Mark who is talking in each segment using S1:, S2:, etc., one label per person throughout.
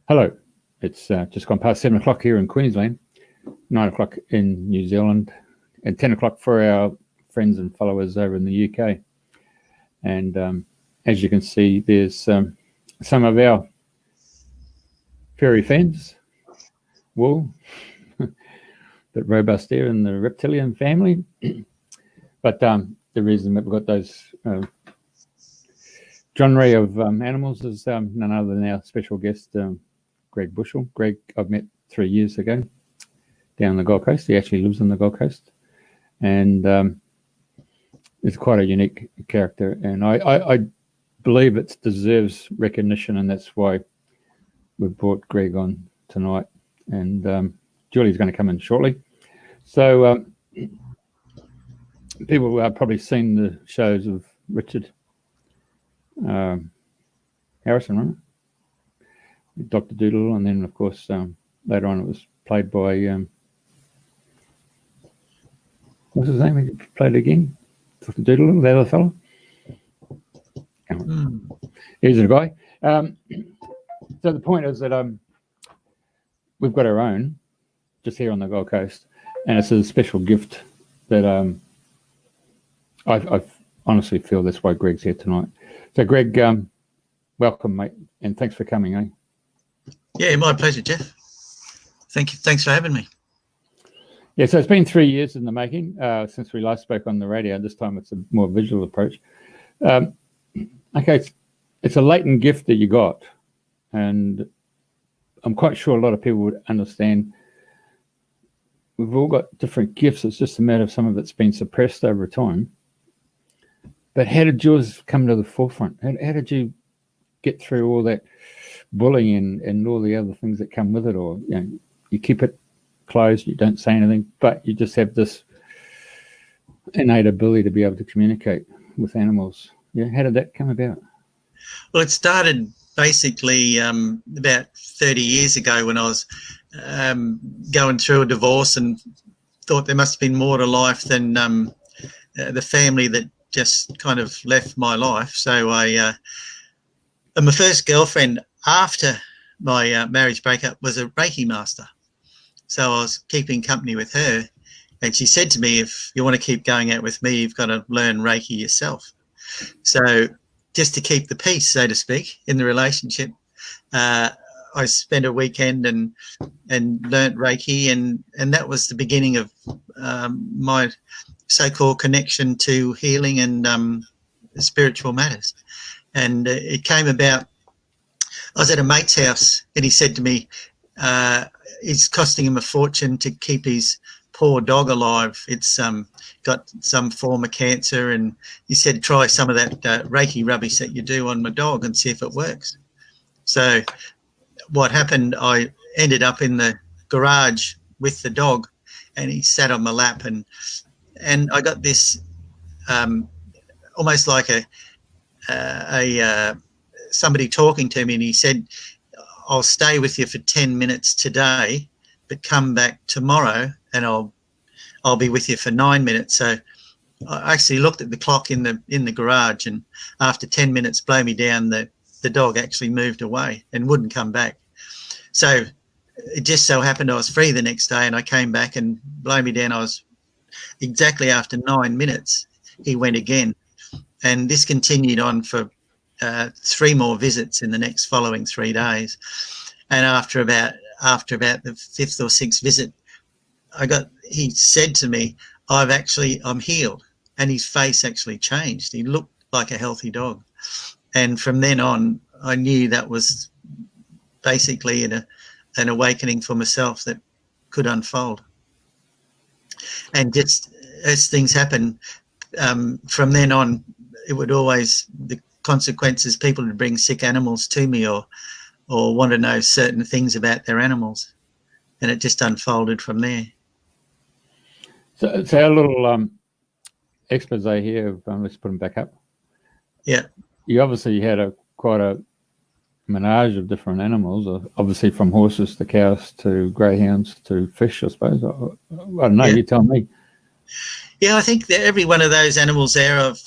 S1: Hello, it's just gone past 7 o'clock here in Queensland, 9 o'clock in New Zealand, and 10 o'clock for our friends and followers over in the UK. And as you can see, there's some of our fairy fans, wool, bit robust there in the reptilian family. But the reason that we've got those genre of animals is none other than our special guest, Greg Bushell. Greg, I've met 3 years ago down the Gold Coast. He actually lives on the Gold Coast, and is quite a unique character. And I believe it deserves recognition, and that's why we've brought Greg on tonight. And Julie's going to come in shortly. So people have probably seen the shows of Richard Harrison, right? Dr. Doodle, and then of course later on it was played by what's his name? He played again, Dr. Doodle, the other fellow. He's a guy. So the point is that we've got our own just here on the Gold Coast, and it's a special gift that I honestly feel that's why Greg's here tonight. So Greg, welcome, mate, and thanks for coming, eh?
S2: Yeah, my pleasure, Jeff. Thank you. Thanks for having me.
S1: Yeah, so it's been 3 years in the making since we last spoke on the radio. This time it's a more visual approach. Okay, it's a latent gift that you got, and I'm quite sure a lot of people would understand. We've all got different gifts. It's just a matter of some of it's been suppressed over time. But how did yours come to the forefront? How did you get through all that bullying and all the other things that come with it? Or you keep it closed, you don't say anything, but you just have this innate ability to be able to communicate with animals. Yeah, how did that come about?
S2: Well, it started basically about 30 years ago when I was going through a divorce and thought there must have been more to life than the family that just kind of left my life. So and my first girlfriend after my marriage breakup was a Reiki master. So I was keeping company with her, and she said to me, if you want to keep going out with me, you've got to learn Reiki yourself. So just to keep the peace, so to speak, in the relationship, I spent a weekend and learnt Reiki, and that was the beginning of my so-called connection to healing and spiritual matters. And it came about, I was at a mate's house and he said to me, it's costing him a fortune to keep his poor dog alive. It's got some form of cancer, and he said, try some of that Reiki rubbish that you do on my dog and see if it works. So what happened, I ended up in the garage with the dog, and he sat on my lap, and I got this almost like somebody talking to me, and he said, I'll stay with you for 10 minutes today, but come back tomorrow and I'll be with you for 9 minutes. So I actually looked at the clock in the garage, and after 10 minutes blow me down, the dog actually moved away and wouldn't come back. So it just so happened I was free the next day, and I came back, and blow me down, I was exactly after 9 minutes, he went again. And this continued on for 3 more visits in the next following 3 days. And after about the 5th or 6th visit, he said to me, I'm healed. And his face actually changed. He looked like a healthy dog. And from then on, I knew that was basically an awakening for myself that could unfold. And just as things happen, from then on, it would always, the consequences, people would bring sick animals to me or want to know certain things about their animals, and it just unfolded from there.
S1: So it's our little expose here of, let's put them back up.
S2: Yeah.
S1: You obviously had quite a menage of different animals, obviously from horses to cows to greyhounds to fish, I suppose. I don't know, You tell me.
S2: Yeah, I think that every one of those animals there I've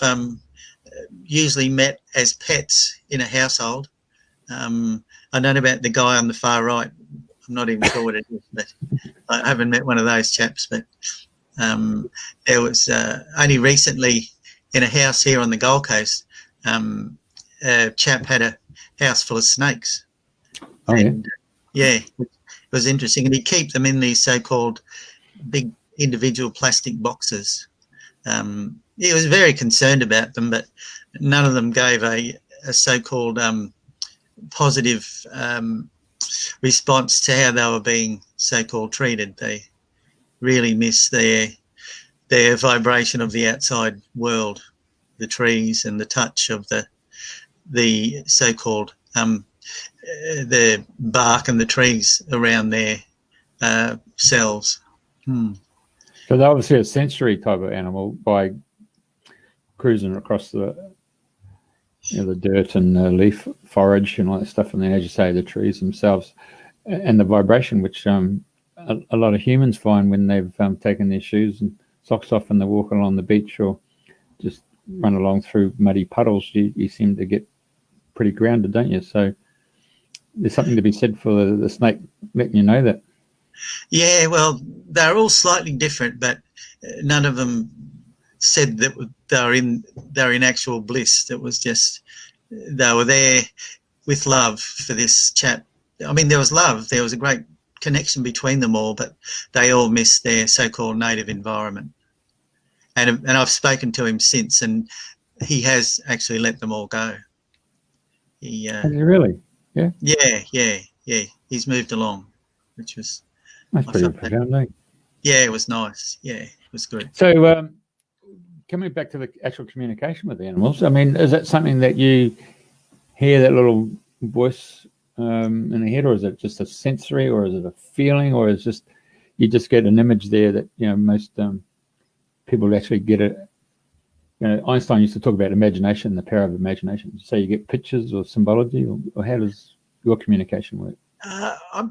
S2: usually met as pets in a household. I don't know about the guy on the far right. I'm not even sure what it is, but I haven't met one of those chaps. But there was only recently in a house here on the Gold Coast, a chap had a house full of snakes.
S1: Oh,
S2: and, yeah, it was interesting. And he'd keep them in these so-called big individual plastic boxes. He was very concerned about them, but none of them gave a so-called positive response to how they were being so-called treated. They really miss their vibration of the outside world, the trees and the touch of the so-called the bark and the trees around their cells.
S1: So they're obviously a sensory type of animal by cruising across the the dirt and the leaf forage and all that stuff, and then, as you say, the trees themselves and the vibration, which a lot of humans find when they've taken their shoes and socks off and they're walking along the beach or just run along through muddy puddles. You seem to get pretty grounded, don't you? So there's something to be said for the snake letting you know that.
S2: Yeah, well, they're all slightly different, but none of them said that they're in actual bliss. It was just they were there with love for this chap. I mean, there was love. There was a great connection between them all, but they all missed their so-called native environment. And I've spoken to him since, and he has actually let them all go.
S1: Has he really? Yeah.
S2: Yeah. He's moved along, which was
S1: That's pretty profound, eh?
S2: Yeah, it was nice. Yeah, it was good.
S1: So coming back to the actual communication with the animals, I mean, is that something that you hear, that little voice in the head, or is it just a sensory, or is it a feeling, or is just you just get an image there that most people actually get it? Einstein used to talk about imagination, the power of imagination. So you get pictures or symbology, or how does your communication work?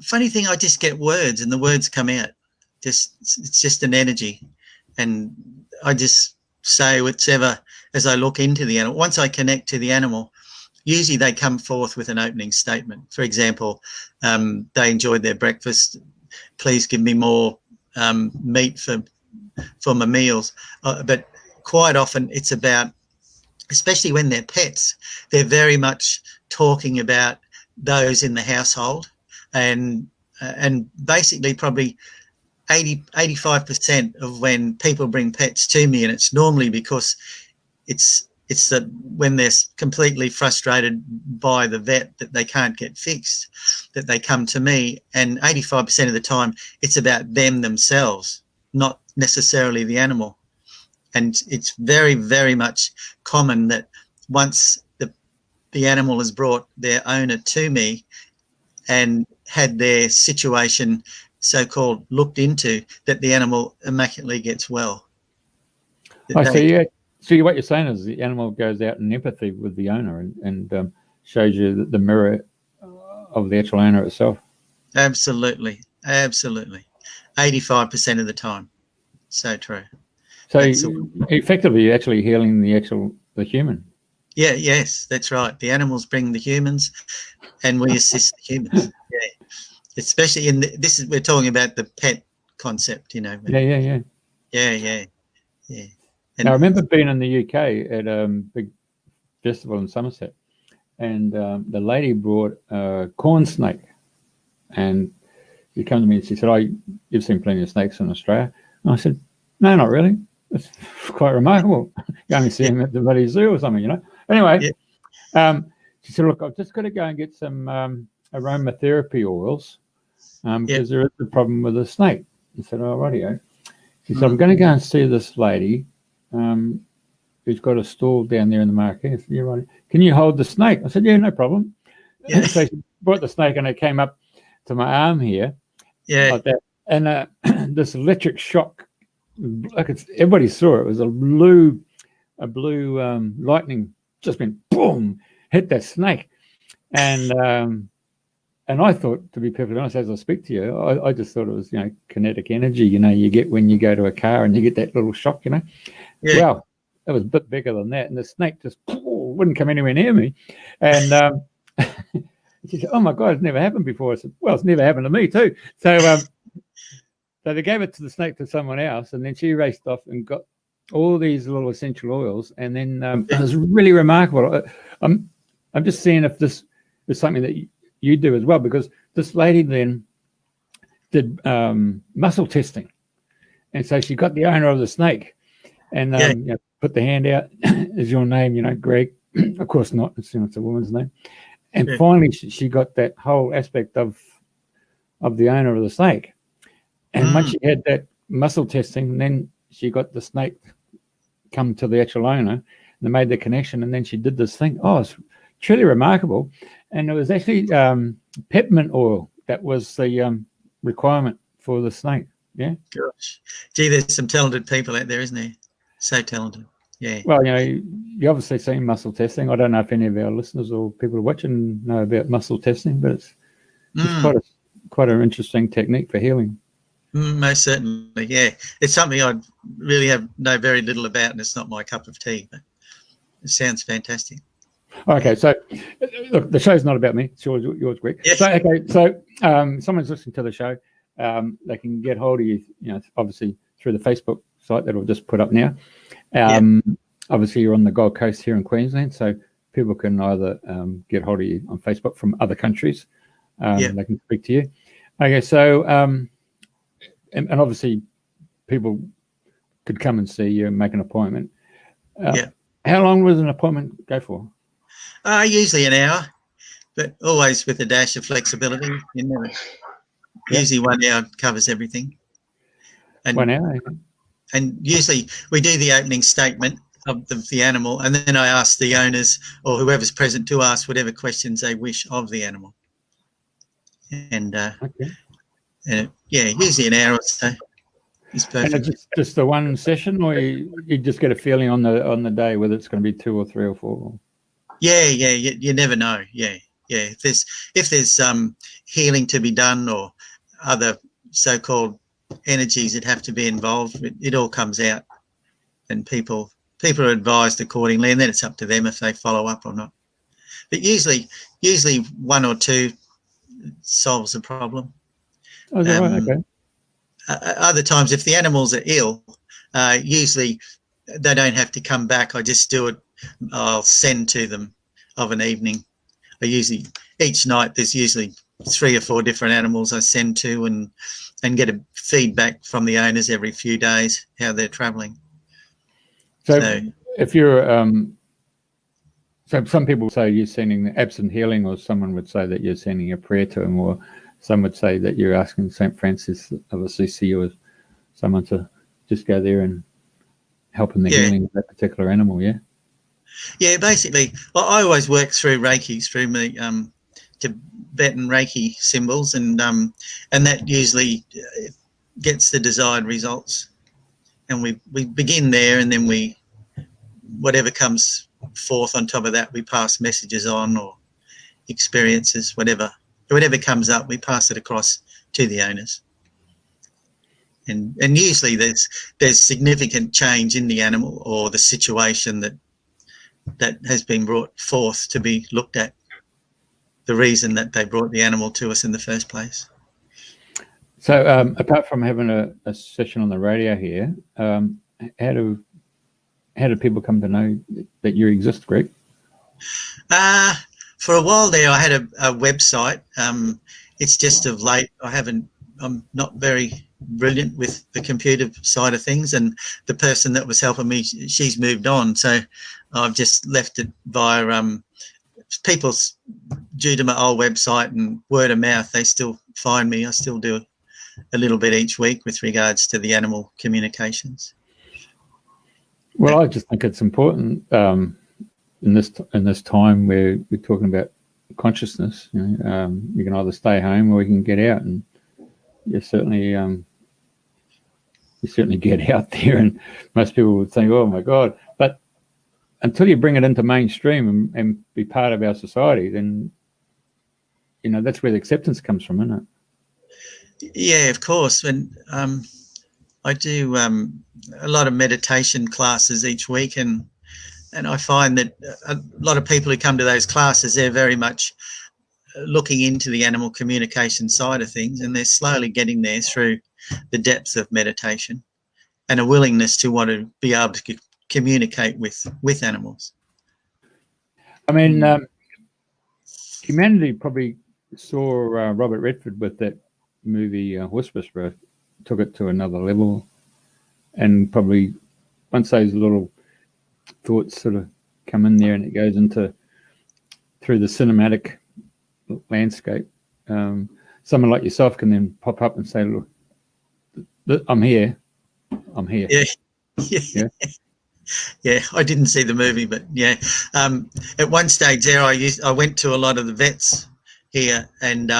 S2: Funny thing, I just get words, and the words come out. It's just an energy, and I just say whatever as I look into the animal. Once I connect to the animal, usually they come forth with an opening statement. For example, they enjoyed their breakfast. Please give me more meat for my meals. But quite often it's about, especially when they're pets, they're very much talking about those in the household, and basically probably 85% of when people bring pets to me, and it's normally because it's that when they're completely frustrated by the vet that they can't get fixed, that they come to me, and 85% of the time it's about them themselves, not necessarily the animal. And it's very, very much common that once the animal has brought their owner to me and had their situation so-called looked into, that the animal immaculately gets well.
S1: So what you're saying is the animal goes out in empathy with the owner and shows you the mirror of the actual owner itself.
S2: Absolutely. 85% of the time. So true.
S1: So effectively, you're actually healing the human.
S2: Yeah, yes, that's right. The animals bring the humans, and we assist the humans. Yeah, especially we're talking about the pet concept,
S1: Yeah.
S2: Yeah.
S1: And I remember being in the UK at a big festival in Somerset, and the lady brought a corn snake, and she came to me and she said, you've seen plenty of snakes in Australia. And I said, no, not really. It's quite remarkable. You only see them at the bloody zoo or something, Anyway, she said, look, I've just got to go and get some aromatherapy oils because there is a problem with the snake. I said, oh, rightio. She said, I'm going to go and see this lady who's got a stall down there in the market. I said, yeah, right. Can you hold the snake? I said, yeah, no problem. Yeah. So she brought the snake and it came up to my arm here.
S2: Yeah.
S1: Like that. And this electric shock, like everybody saw it. It was a blue lightning just went boom, hit that snake. And I thought, to be perfectly honest, as I speak to you, I just thought it was, kinetic energy, you get when you go to a car and you get that little shock, Yeah. Well, it was a bit bigger than that. And the snake just wouldn't come anywhere near me. And She said, "Oh my God, it's never happened before." I said, "Well, it's never happened to me too." So, so they gave it to the snake to someone else, and then she raced off and got all these little essential oils, and then it was really remarkable. I'm just seeing if this is something that you do as well, because this lady then did muscle testing, and so she got the owner of the snake, and put the hand out. Is your name, Greg? Of course not. It's a woman's name. And finally, she got that whole aspect of the owner of the snake. And once she had that muscle testing, then she got the snake come to the actual owner, and they made the connection, and then she did this thing. Oh, it's truly remarkable. And it was actually peppermint oil that was the requirement for the snake. Yeah.
S2: Gosh. Gee, there's some talented people out there, isn't there? So talented. Yeah.
S1: Well, you obviously seen muscle testing. I don't know if any of our listeners or people watching know about muscle testing, but it's quite an interesting technique for healing.
S2: Most certainly, yeah. It's something I really know very little about, and it's not my cup of tea, but it sounds fantastic.
S1: Okay, so look, the show's not about me. It's yours, Greg.
S2: Yes.
S1: So someone's listening to the show. They can get hold of you, obviously through the Facebook site that we've just put up now. Obviously, you're on the Gold Coast here in Queensland, so people can either get hold of you on Facebook from other countries. They can speak to you. Okay, so and obviously people could come and see you and make an appointment. How long does an appointment go for?
S2: Usually an hour, but always with a dash of flexibility. Usually 1 hour covers everything. And
S1: 1 hour.
S2: And usually we do the opening statement of the animal, and then I ask the owners or whoever's present to ask whatever questions they wish of the animal. And usually an hour or so is perfect.
S1: And it's just the one session, or you just get a feeling on the day whether it's going to be 2 or 3 or 4?
S2: You never know. If there's healing to be done or other so-called energies that have to be involved, it all comes out, and people are advised accordingly, and then it's up to them if they follow up or not. But usually 1 or 2 solves the problem.
S1: Oh, is that right? Okay.
S2: Other times, if the animals are ill, usually they don't have to come back. I just do it. I'll send to them of an evening. Each night there's usually 3 or 4 different animals I send to, and get a feedback from the owners every few days how they're travelling. So
S1: if you're so some people say you're sending absent healing, or someone would say that you're sending a prayer to them, or some would say that you're asking St. Francis of Assisi or someone to just go there and help in the healing of that particular animal.
S2: Yeah, basically I always work through Reiki, through my Tibetan Reiki symbols, and that usually gets the desired results. And we begin there, and then whatever comes forth on top of that, we pass messages on, or experiences, whatever comes up, we pass it across to the owners. And usually there's significant change in the animal or the situation that has been brought forth to be looked at, the reason that they brought the animal to us in the first place.
S1: So apart from having a session on the radio here, how do people come to know that you exist, Greg?
S2: For a while there, I had a website. It's just of late, I'm not very brilliant with the computer side of things, and the person that was helping me, she's moved on. So I've just left it via people, due to my old website and word of mouth, they still find me. I still do a little bit each week with regards to the animal communications.
S1: Well, I just think it's important in this time where we're talking about consciousness. You can either stay home or you can get out, and you certainly get out there. And most people would think, "Oh my God!" But until you bring it into mainstream and be part of our society, then that's where the acceptance comes from, isn't it?
S2: Yeah, of course. And I do a lot of meditation classes each week, and I find that a lot of people who come to those classes, they're very much looking into the animal communication side of things, and they're slowly getting there through the depth of meditation and a willingness to want to be able to communicate with animals.
S1: I mean, humanity probably saw Robert Redford with that movie Horse Whisperer, took it to another level, and probably once those little thoughts sort of come in there and it goes into through the cinematic landscape, someone like yourself can then pop up and say, look, I'm here.
S2: Yeah. Yeah, I didn't see the movie, but yeah. At one stage there, I went to a lot of the vets here and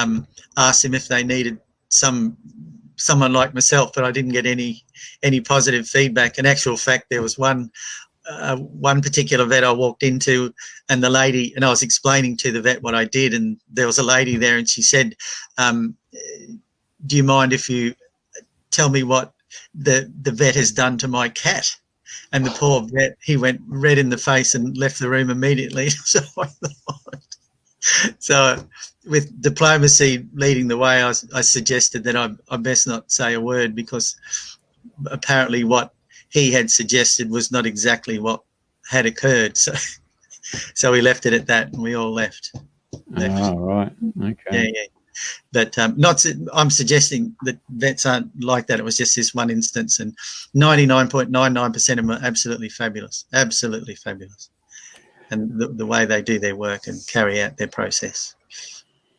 S2: asked them if they needed someone like myself, but I didn't get any positive feedback. In actual fact, there was one particular vet I walked into, and the lady, and I was explaining to the vet what I did, and there was a lady there, and she said, "Do you mind if you tell me what the vet has done to my cat?" And the poor vet, he went red in the face and left the room immediately. So with diplomacy leading the way, I suggested that I best not say a word, because apparently what he had suggested was not exactly what had occurred. So we left it at that, and we all left.
S1: Oh, right. Okay.
S2: Yeah. But I'm suggesting that vets aren't like that. It was just this one instance, and 99.99% of them are absolutely fabulous, and the way they do their work and carry out their process.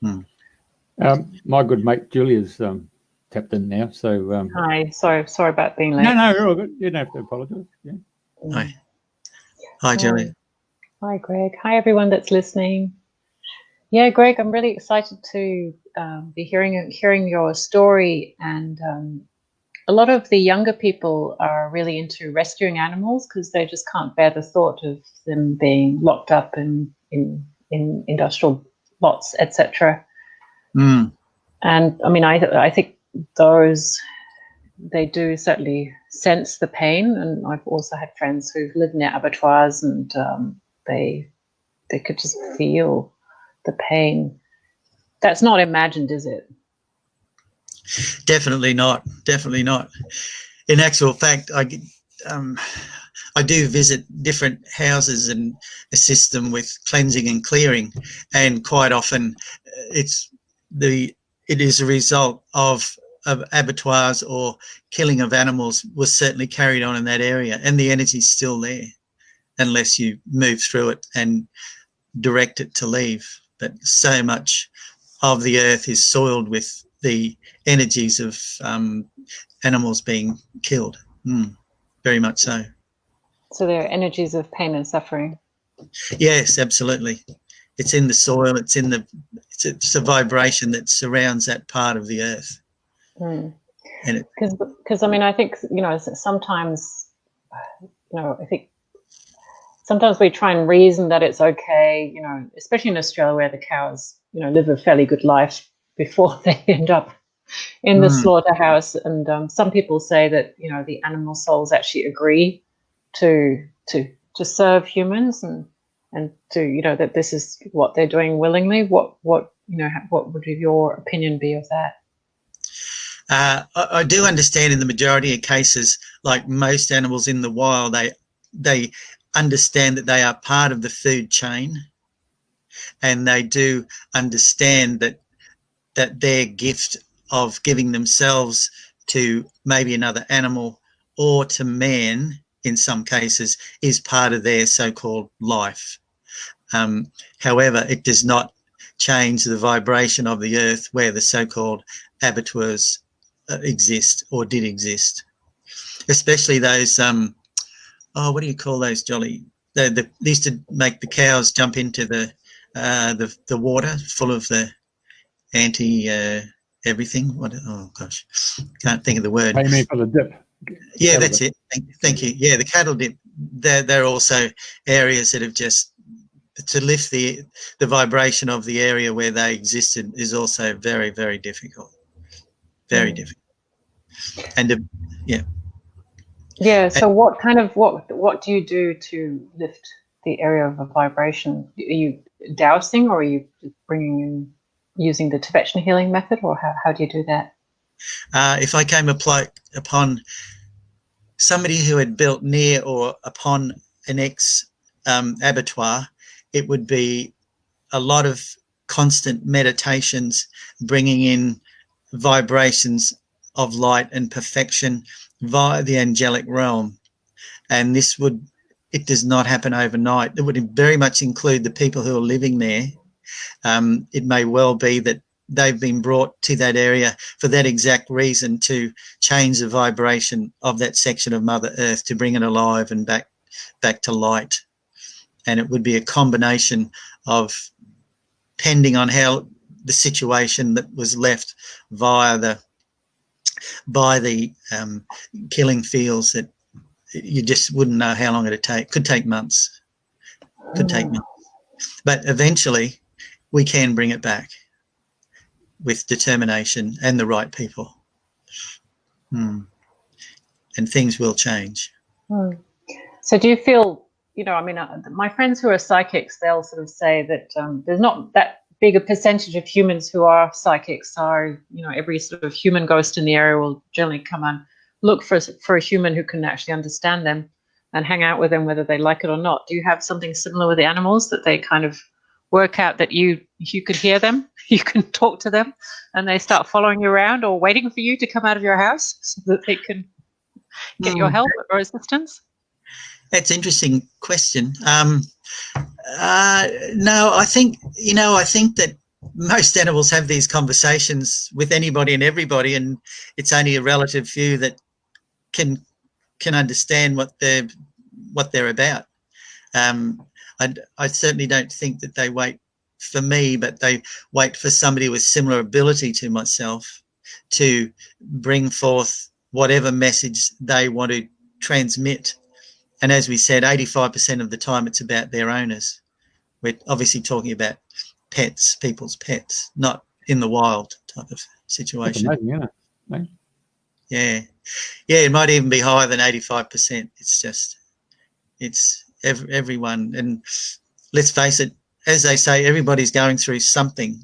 S1: My good mate Julia's tapped in now, so
S3: Hi, sorry about being late.
S1: No, you're all good. You don't have to apologise. Yeah.
S2: Hi, Julia.
S3: Hi, Greg. Hi, everyone that's listening. Yeah, Greg, I'm really excited to be hearing your story, and a lot of the younger people are really into rescuing animals because they just can't bear the thought of them being locked up in industrial lots, etc. And I mean, I think they do certainly sense the pain, and I've also had friends who've lived near abattoirs, and they could just feel the pain. That's not imagined, is it?
S2: Definitely not. In actual fact, I do visit different houses and assist them with cleansing and clearing, and quite often it is a result of abattoirs or killing of animals was certainly carried on in that area, and the energy's still there unless you move through it and direct it to leave. But so much of the earth is soiled with the energies of animals being killed. Very much so.
S3: So there are energies of pain and suffering.
S2: Yes, absolutely. It's in the soil. It's a vibration that surrounds that part of the earth.
S3: Because I mean, I think sometimes I think sometimes we try and reason that it's okay, especially in Australia where the cows live a fairly good life before they end up in the slaughterhouse. And some people say that the animal souls actually agree to serve humans, and to that this is what they're doing willingly. What would your opinion be of that?
S2: I do understand in the majority of cases, like most animals in the wild, they understand that they are part of the food chain, and they do understand that their gift of giving themselves to maybe another animal or to man in some cases is part of their so-called life. However, it does not change the vibration of the earth where the so-called abattoirs exist or did exist, especially those what do you call those, Jolly? They used to make the cows jump into the water full of the everything. What? Oh gosh, can't think of the word.
S1: Pay me for the dip.
S2: Yeah, that's it. Thank you. Yeah, the cattle dip. They're also areas that have just to lift the vibration of the area where they existed is also very, very difficult. Very difficult. And
S3: yeah. So what do you do to lift the area of a vibration? Are you dousing, or are you bringing in using the Tibetan healing method, or how do you do that?
S2: If I came upon somebody who had built near or upon an abattoir, it would be a lot of constant meditations, bringing in vibrations of light and perfection via the angelic realm. And it does not happen overnight. It would very much include the people who are living there. It may well be that they've been brought to that area for that exact reason, to change the vibration of that section of Mother Earth, to bring it alive and back to light. And it would be a combination of, depending on how the situation that was left by the killing fields, that you just wouldn't know how long it'd take. Could take months. But eventually we can bring it back with determination and the right people. And things will change.
S3: So do you feel, my friends who are psychics, they'll sort of say that there's not that big a percentage of humans who are psychics. So, every sort of human ghost in the area will generally come and look for a human who can actually understand them and hang out with them, whether they like it or not. Do you have something similar with the animals, that they kind of work out that you could hear them, you can talk to them, and they start following you around or waiting for you to come out of your house so that they can get your help or assistance?
S2: That's an interesting question. No, I think that most animals have these conversations with anybody and everybody, and it's only a relative few that can understand what they're about. I certainly don't think that they wait for me, but they wait for somebody with similar ability to myself to bring forth whatever message they want to transmit. And as we said, 85% of the time it's about their owners. We're obviously talking about pets, people's pets, not in the wild type of situation.
S1: That's amazing, isn't it?
S2: Yeah. Yeah, it might even be higher than 85%. It's everyone. And let's face it, as they say, everybody's going through something,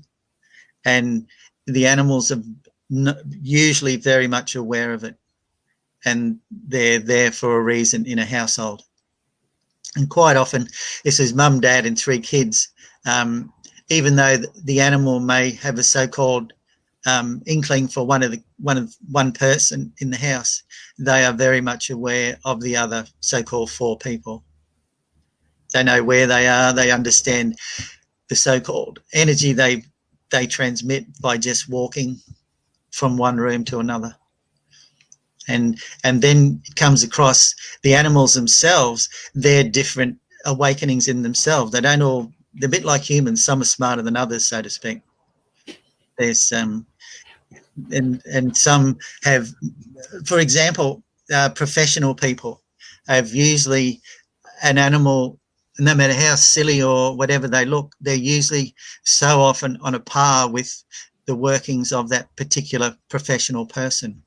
S2: and the animals are usually very much aware of it, and they're there for a reason in a household. And quite often it says mum, dad and 3 kids, even though the animal may have a so-called inkling for one person in the house, they are very much aware of the other so-called 4 people. They know where they are. They understand the so-called energy they transmit by just walking from one room to another. And then it comes across the animals themselves, their different awakenings in themselves. They're a bit like humans. Some are smarter than others, so to speak. There's and some have, for example, professional people have usually an animal, no matter how silly or whatever they look, they're usually so often on a par with the workings of that particular professional person.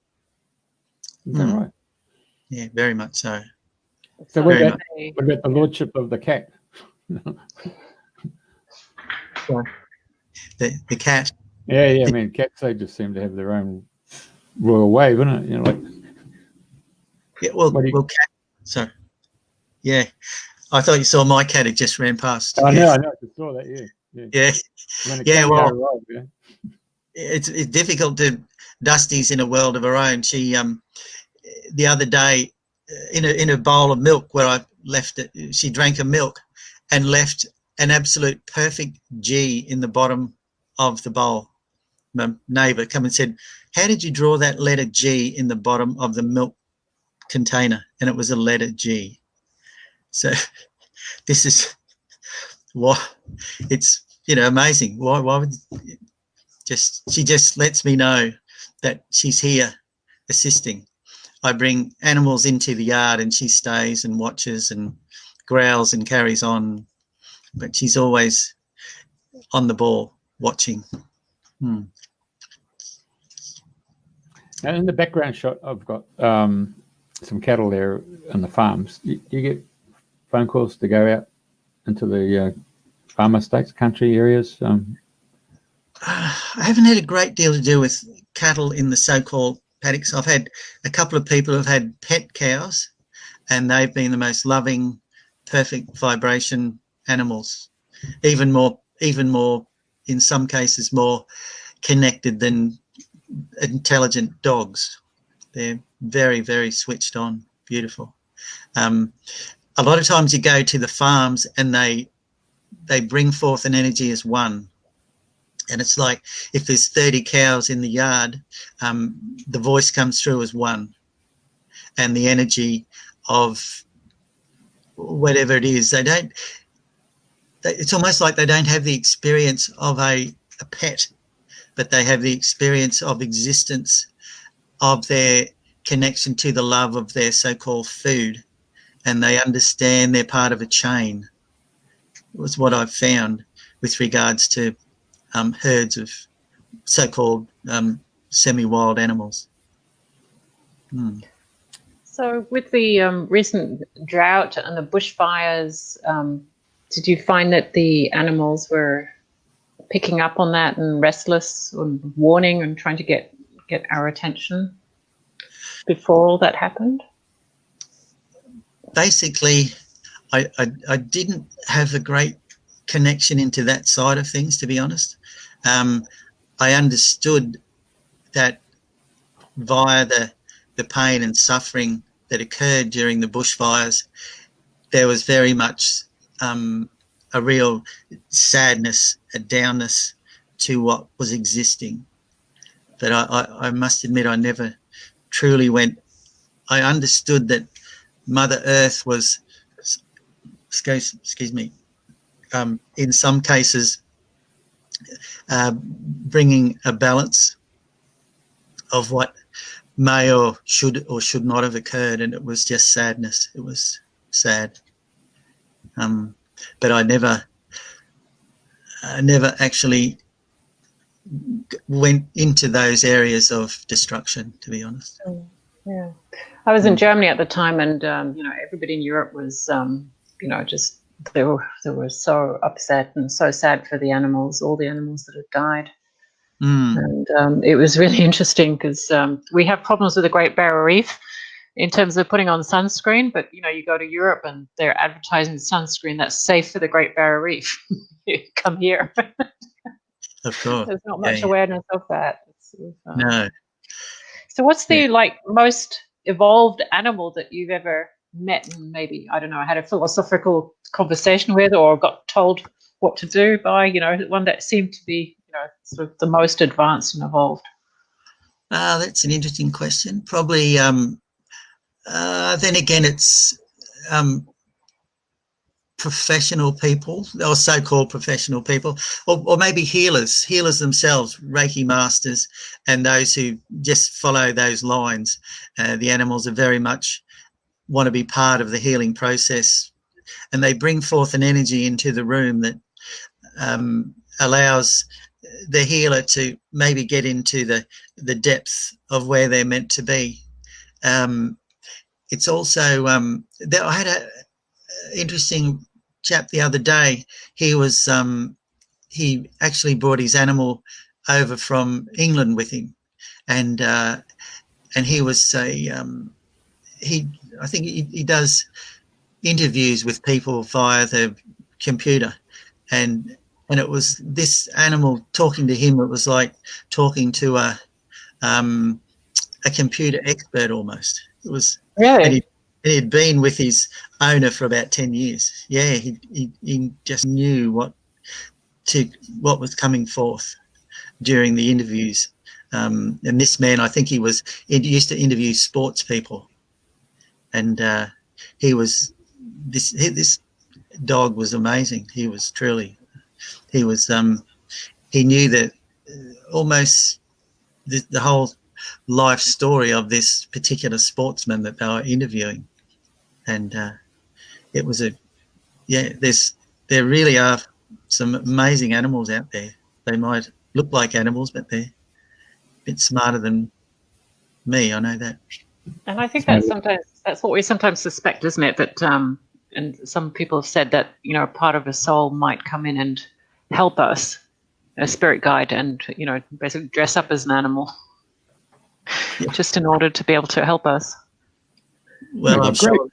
S1: Is that right?
S2: Yeah, very much so.
S1: So what about the lordship of the cat?
S2: The cat.
S1: Yeah. I mean, cats, they just seem to have their own royal way, isn't it?
S2: Yeah. Well, cat. So, yeah. I thought you saw my cat. It just ran past.
S1: I know. I just saw that. Yeah.
S2: Yeah. Well, it's difficult to. Dusty's in a world of her own. She the other day in a bowl of milk where I left it, she drank a milk and left an absolute perfect G in the bottom of the bowl. My neighbour come and said, "How did you draw that letter G in the bottom of the milk container?" And it was a letter G. So this is what it's amazing. Why would she just lets me know that she's here assisting. I bring animals into the yard and she stays and watches and growls and carries on, but she's always on the ball watching.
S1: And in the background shot, I've got some cattle there on the farms. You get phone calls to go out into the farm estates, country areas?
S2: I haven't had a great deal to do with cattle in the so-called paddocks. I've had a couple of people who've had pet cows, and they've been the most loving, perfect vibration animals. Even more, in some cases, more connected than intelligent dogs. They're very, very switched on, beautiful. A lot of times you go to the farms and they bring forth an energy as one. And it's like if there's 30 cows in the yard, the voice comes through as one. And the energy of whatever it is, it's almost like they don't have the experience of a pet, but they have the experience of existence, of their connection to the love of their so-called food. And they understand they're part of a chain. It was what I've found with regards to herds of so-called semi-wild animals.
S3: So with the recent drought and the bushfires, did you find that the animals were picking up on that and restless and warning and trying to get our attention before all that happened?
S2: Basically, I didn't have a great connection into that side of things, to be honest. I understood that via the pain and suffering that occurred during the bushfires, there was very much a real sadness, a downness to what was existing. But I must admit, I never truly went. I understood that Mother Earth was, excuse me, in some cases bringing a balance of what may or should not have occurred, and it was just sadness. It was sad. But I never actually went into those areas of destruction, to be honest.
S3: Yeah, I was in Germany at the time, and everybody in Europe was, just they were so upset and so sad for the animals, all the animals that had died. And it was really interesting because we have problems with the Great Barrier Reef in terms of putting on sunscreen, but you go to Europe and they're advertising sunscreen that's safe for the Great Barrier Reef. You come here.
S2: Of course.
S3: There's not much awareness of that.
S2: No.
S3: So what's the most evolved animal that you've ever met and maybe, I don't know, had a philosophical conversation with or got told what to do by, one that seemed to be, sort of the most advanced and evolved?
S2: That's an interesting question. Probably, then again, it's professional people, or so-called professional people, or maybe healers themselves, Reiki masters, and those who just follow those lines. The animals are very much want to be part of the healing process, and they bring forth an energy into the room that allows the healer to maybe get into the depths of where they're meant to be. It's also I had a interesting chap the other day. He was he actually brought his animal over from England with him, and he was I think he does interviews with people via the computer, and it was this animal talking to him. It was like talking to a computer expert almost. It was
S3: really,
S2: and he had been with his owner for about 10 years. Yeah, he just knew what was coming forth during the interviews. And this man, I think he used to interview sports people, and he was this dog was amazing. He was truly. He was. He knew that almost the whole life story of this particular sportsman that they were interviewing, and it was there really are some amazing animals out there. They might look like animals, but they're a bit smarter than me. I know that.
S3: And I think that's what we sometimes suspect, isn't it? That and some people have said that part of a soul might come in and help us a spirit guide and, you know, basically dress up as an animal just in order to be able to help us.
S2: Well, I'm
S1: great.
S2: sure.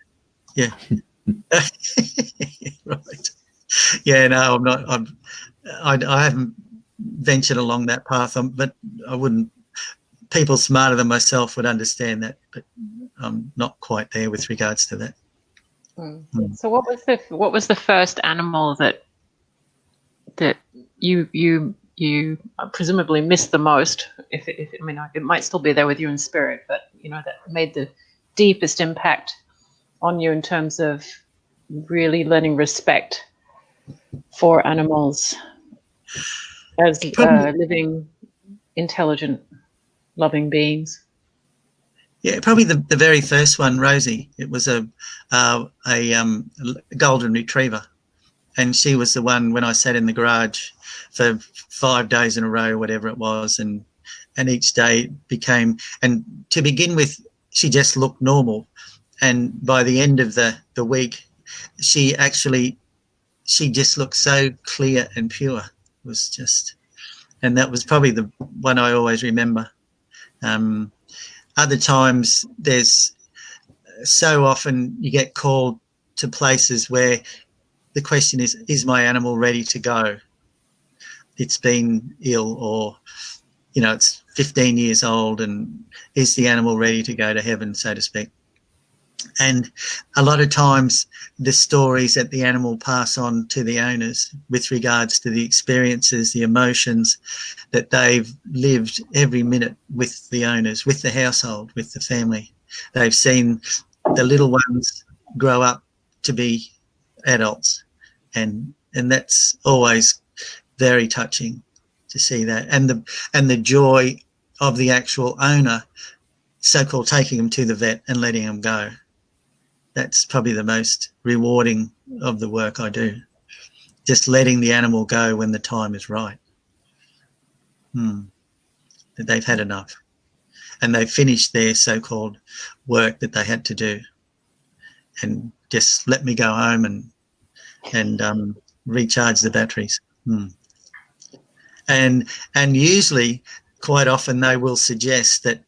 S2: Yeah. Right. Yeah, no, I'm not. I haven't ventured along that path, but I wouldn't. People smarter than myself would understand that, but I'm not quite there with regards to that.
S3: So what was the first animal that you presumably missed the most? If I mean, it might still be there with you in spirit, but you know, that made the deepest impact on you in terms of really learning respect for animals as living, intelligent, loving beings.
S2: Yeah, probably the very first one, Rosie. It was a golden retriever, and she was the one when I sat in the garage for 5 days in a row, whatever it was, and each day became. And to begin with, she just looked normal, and by the end of the week, she just looked so clear and pure. It was just, and that was probably the one I always remember. Other times, there's so often you get called to places where the question is my animal ready to go? It's been ill, or, you know, it's 15 years old, and is the animal ready to go to heaven, so to speak? And a lot of times the stories that the animal pass on to the owners with regards to the experiences, the emotions that they've lived every minute with the owners, with the household, with the family. They've seen the little ones grow up to be adults, and that's always very touching to see that, and the joy of the actual owner, so-called, taking them to the vet and letting them go. That's probably the most rewarding of the work I do, just letting the animal go when the time is right. That they've had enough, and they've finished their so-called work that they had to do, and just let me go home and recharge the batteries. And usually, quite often, they will suggest that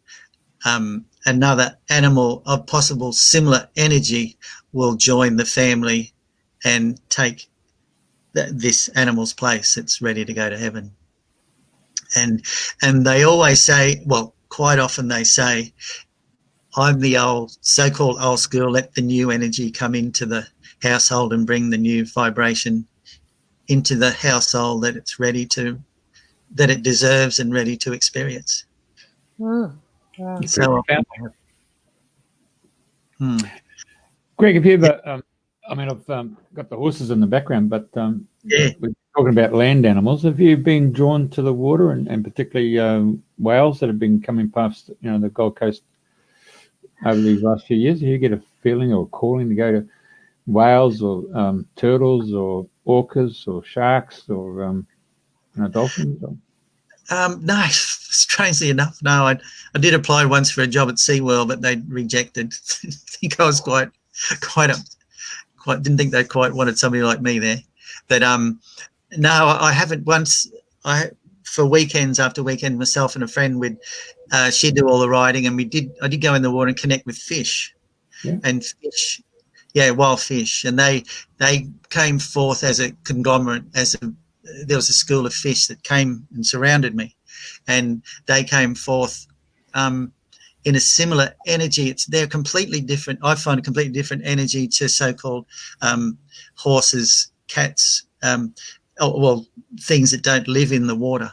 S2: another animal of possible similar energy will join the family and take this animal's place that's ready to go to heaven. And they always say, well, quite often they say, I'm the old, so-called old school, let the new energy come into the household and bring the new vibration into the household that it's ready to, that it deserves and ready to experience. So,
S1: Greg, have you ever, I mean, I've got the horses in the background, but
S2: yeah.
S1: we're talking about land animals. Have you been drawn to the water, and particularly whales that have been coming past, you know, the Gold Coast over these last few years? Do you get a feeling or a calling to go to whales or turtles or orcas or sharks or you know, dolphins? Or?
S2: No, strangely enough, no. I did apply once for a job at SeaWorld, but they rejected. I think I was quite didn't think they quite wanted somebody like me there. But no, I haven't. Once for weekends after weekend, myself and a friend she'd do all the riding, and I did go in the water and connect with fish, and fish, wild fish, and they came forth as a conglomerate, there was a school of fish that came and surrounded me, and they came forth in a similar energy. They're completely different. I find a completely different energy to so-called horses, cats, things that don't live in the water.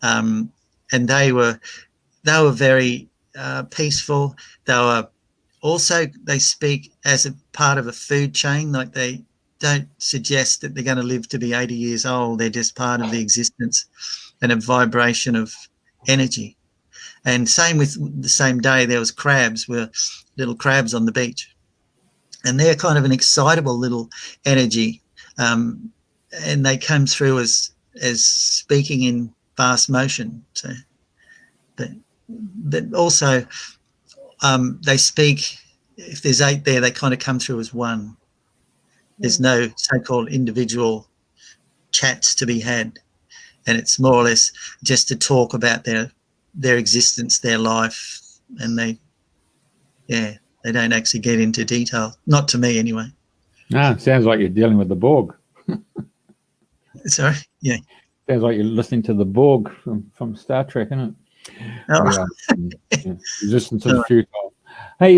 S2: And they were very peaceful. They speak as a part of a food chain, like they don't suggest that they're going to live to be 80 years old. They're just part of the existence and a vibration of energy. And same with the same day, there was little crabs on the beach, and they're kind of an excitable little energy, and they come through as speaking in fast motion. So, but also they speak. If there's 8 there, they kind of come through as one. There's no so-called individual chats to be had. and it's more or less just to talk about their existence, their life, and they don't actually get into detail. Not to me, anyway.
S1: No, sounds like you're dealing with the Borg.
S2: Sorry, yeah.
S1: Sounds like you're listening to the Borg from Star Trek, isn't it?
S2: Oh.
S1: Resistance is futile. Hey,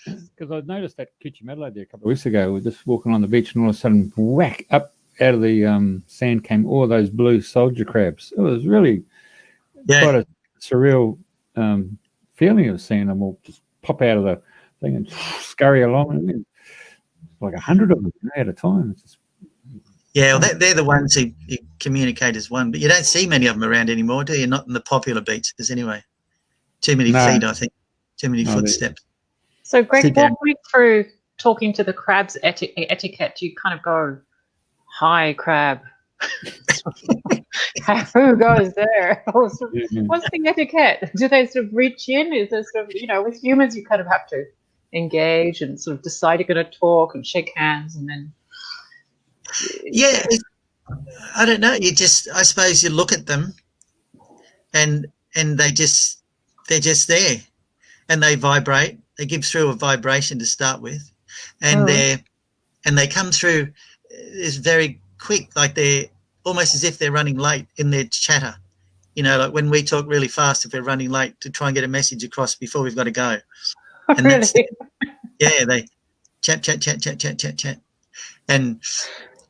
S1: because I noticed that Coochie Madelaide there a couple of weeks ago. We're just walking on the beach, and all of a sudden, whack, up out of the sand came all those blue soldier crabs. It was really quite a surreal feeling of seeing them all just pop out of the thing and scurry along. And like 100 of them at a time. It's just,
S2: yeah, well, they're the ones who communicate as one, but you don't see many of them around anymore, do you? Not in the popular beaches anyway. Too many feet, I think. Too many footsteps.
S3: So, Greg, walk me through talking to the crab's etiquette. Do you kind of go, "Hi, crab"? Who goes there? What's the etiquette? Do they sort of reach in? Is there sort of, with humans, you kind of have to engage and sort of decide you're going to talk and shake hands, and then
S2: I don't know. I suppose you look at them, and they're just there, and they vibrate. They give through a vibration to start with, and they come through is very quick, like they're almost as if they're running late in their chatter. Like when we talk really fast, if we're running late to try and get a message across before we've got to go. And
S3: really?
S2: They chat, and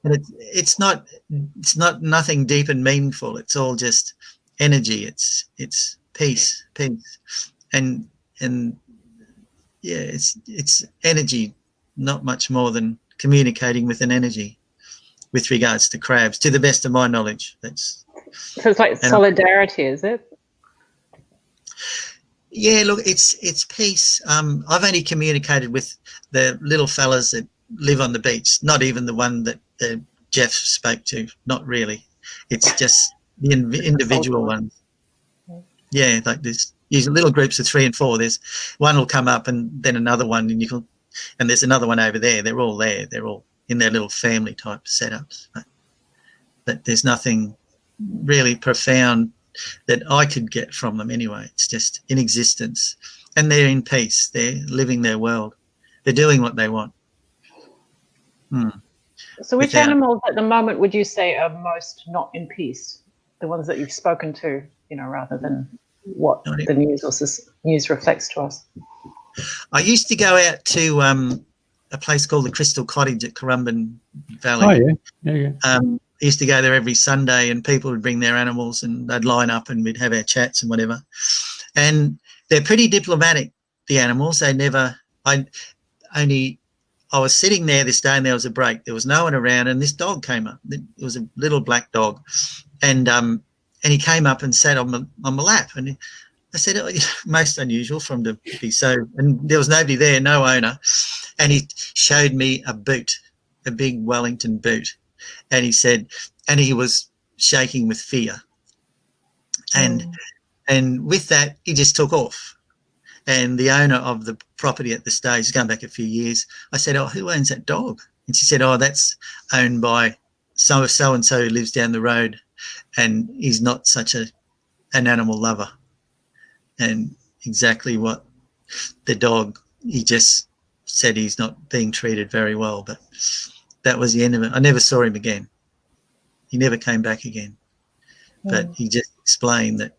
S2: it's not nothing deep and meaningful. It's all just energy. It's peace, and it's energy, not much more than communicating with an energy. With regards to crabs, to the best of my knowledge,
S3: so it's like solidarity, is it?
S2: Yeah, look, it's peace. I've only communicated with the little fellas that live on the beach, not even the one that Jeff spoke to. Not really. It's just the individual ones. Yeah, like this. Usually little groups of 3 and 4. There's one will come up, and then another one, and there's another one over there. They're all there. They're all in their little family type setups. But there's nothing really profound that I could get from them anyway. It's just in existence, and they're in peace. They're living their world. They're doing what they want.
S3: So which animals at the moment would you say are most not in peace? The ones that you've spoken to, rather than what the news reflects to us.
S2: I used to go out to a place called the Crystal Cottage at Currumbin Valley.
S1: Oh, yeah.
S2: I used to go there every Sunday, and people would bring their animals, and they'd line up, and we'd have our chats and whatever. And they're pretty diplomatic, the animals. They never. I was sitting there this day, and there was a break. There was no one around, and this dog came up. It was a little black dog, and he came up and sat on my lap, and I said, most unusual for him to be so, and there was nobody there, no owner. And he showed me a boot, a big Wellington boot. And he said, and he was shaking with fear. And with that, he just took off. And the owner of the property at the stage, going back a few years, I said, "Oh, who owns that dog?" And she said, "Oh, that's owned by so-and-so who lives down the road, and he's not such an animal lover." And exactly what the dog, he just said he's not being treated very well, but that was the end of it. I never saw him again. He never came back again. But he just explained that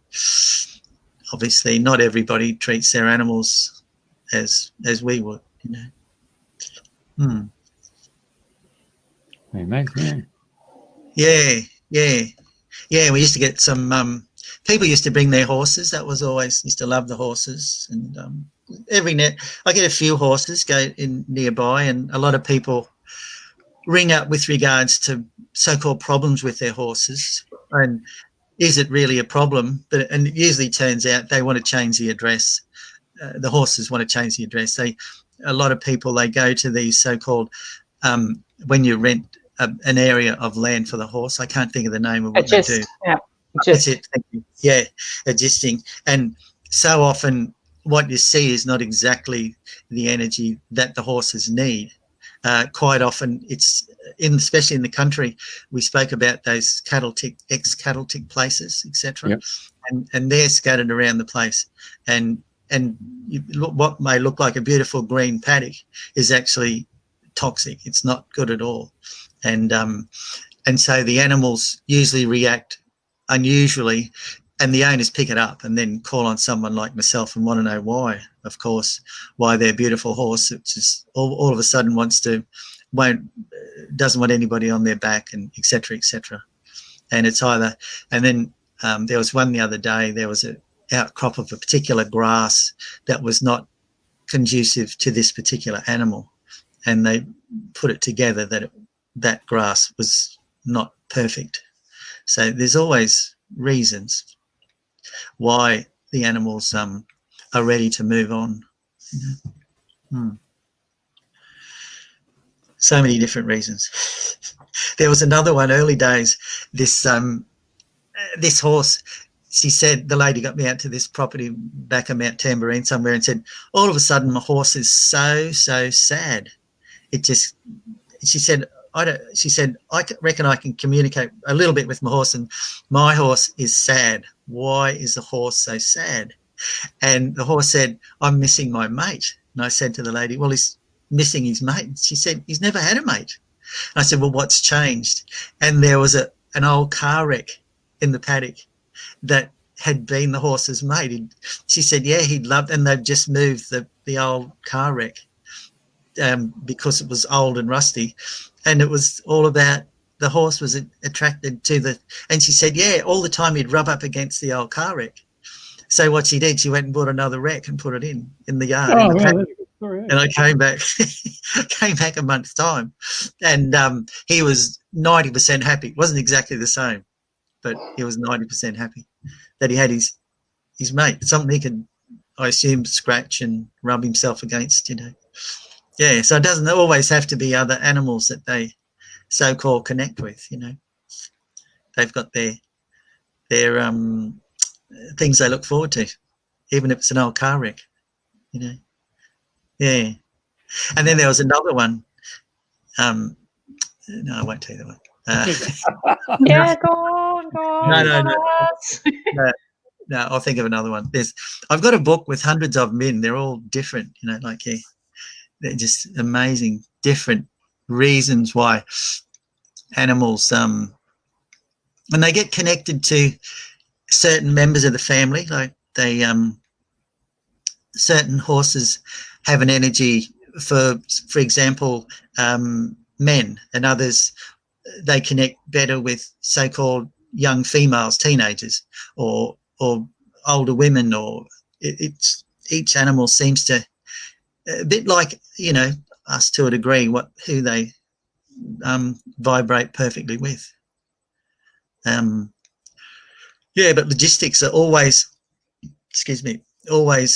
S2: obviously not everybody treats their animals as we would,
S1: Amazing.
S2: Yeah. We used to get some people used to bring their horses. That was always, used to love the horses. And I get a few horses go in nearby, and a lot of people ring up with regards to so-called problems with their horses. And is it really a problem? And it usually turns out they want to change the address. The horses want to change the address. A lot of people, they go to these so-called, when you rent an area of land for the horse. I can't think of the name of what they do.
S3: Yeah.
S2: That's it. Thank you. Yeah, adjusting. And so often what you see is not exactly the energy that the horses need. quite often it's especially in the country, we spoke about those ex-cattle tick places, etc.
S1: Yep.
S2: And they're scattered around the place, and what may look like a beautiful green paddock is actually toxic. It's not good at all, and so the animals usually react unusually, and the owners pick it up and then call on someone like myself and want to know why. Of course, why their beautiful horse, it's just all of a sudden doesn't want anybody on their back, and etc. etc. And it's either, and then there was one the other day. There was an outcrop of a particular grass that was not conducive to this particular animal, and they put it together that that grass was not perfect. So there's always reasons why the animals are ready to move on. So many different reasons. There was another one early days. This horse, she said, the lady got me out to this property back in Mount Tambourine somewhere and said, all of a sudden my horse is so sad. She said, I reckon I can communicate a little bit with my horse, and my horse is sad. Why is the horse so sad? And the horse said, I'm missing my mate. And I said to the lady, well, he's missing his mate. She said, he's never had a mate. And I said, well, what's changed? And there was an old car wreck in the paddock that had been the horse's mate. She said, yeah, he'd loved, and they've just moved the old car wreck because it was old and rusty. And it was all about the horse was attracted to and she said, yeah, all the time he'd rub up against the old car wreck. So what she did, she went and bought another wreck and put it in the yard.
S1: Oh, wow, that's a good story.
S2: And I came back a month's time, and he was 90% happy. It wasn't exactly the same, but he was 90% happy that he had his mate, something he could, I assume, scratch and rub himself against, Yeah, so it doesn't always have to be other animals that they so-called connect with, They've got their things they look forward to, even if it's an old car wreck, Yeah. And then there was another one. No, I won't tell you that one.
S3: Yeah, go on.
S2: No, I'll think of another one. I've got a book with hundreds of them in. They're all different, they're just amazing, different reasons why animals, when they get connected to certain members of the family, like certain horses have an energy for example, men, and others, they connect better with so-called young females, teenagers, or older women, or it's each animal seems to, a bit like us to a degree, who they vibrate perfectly with. But logistics are always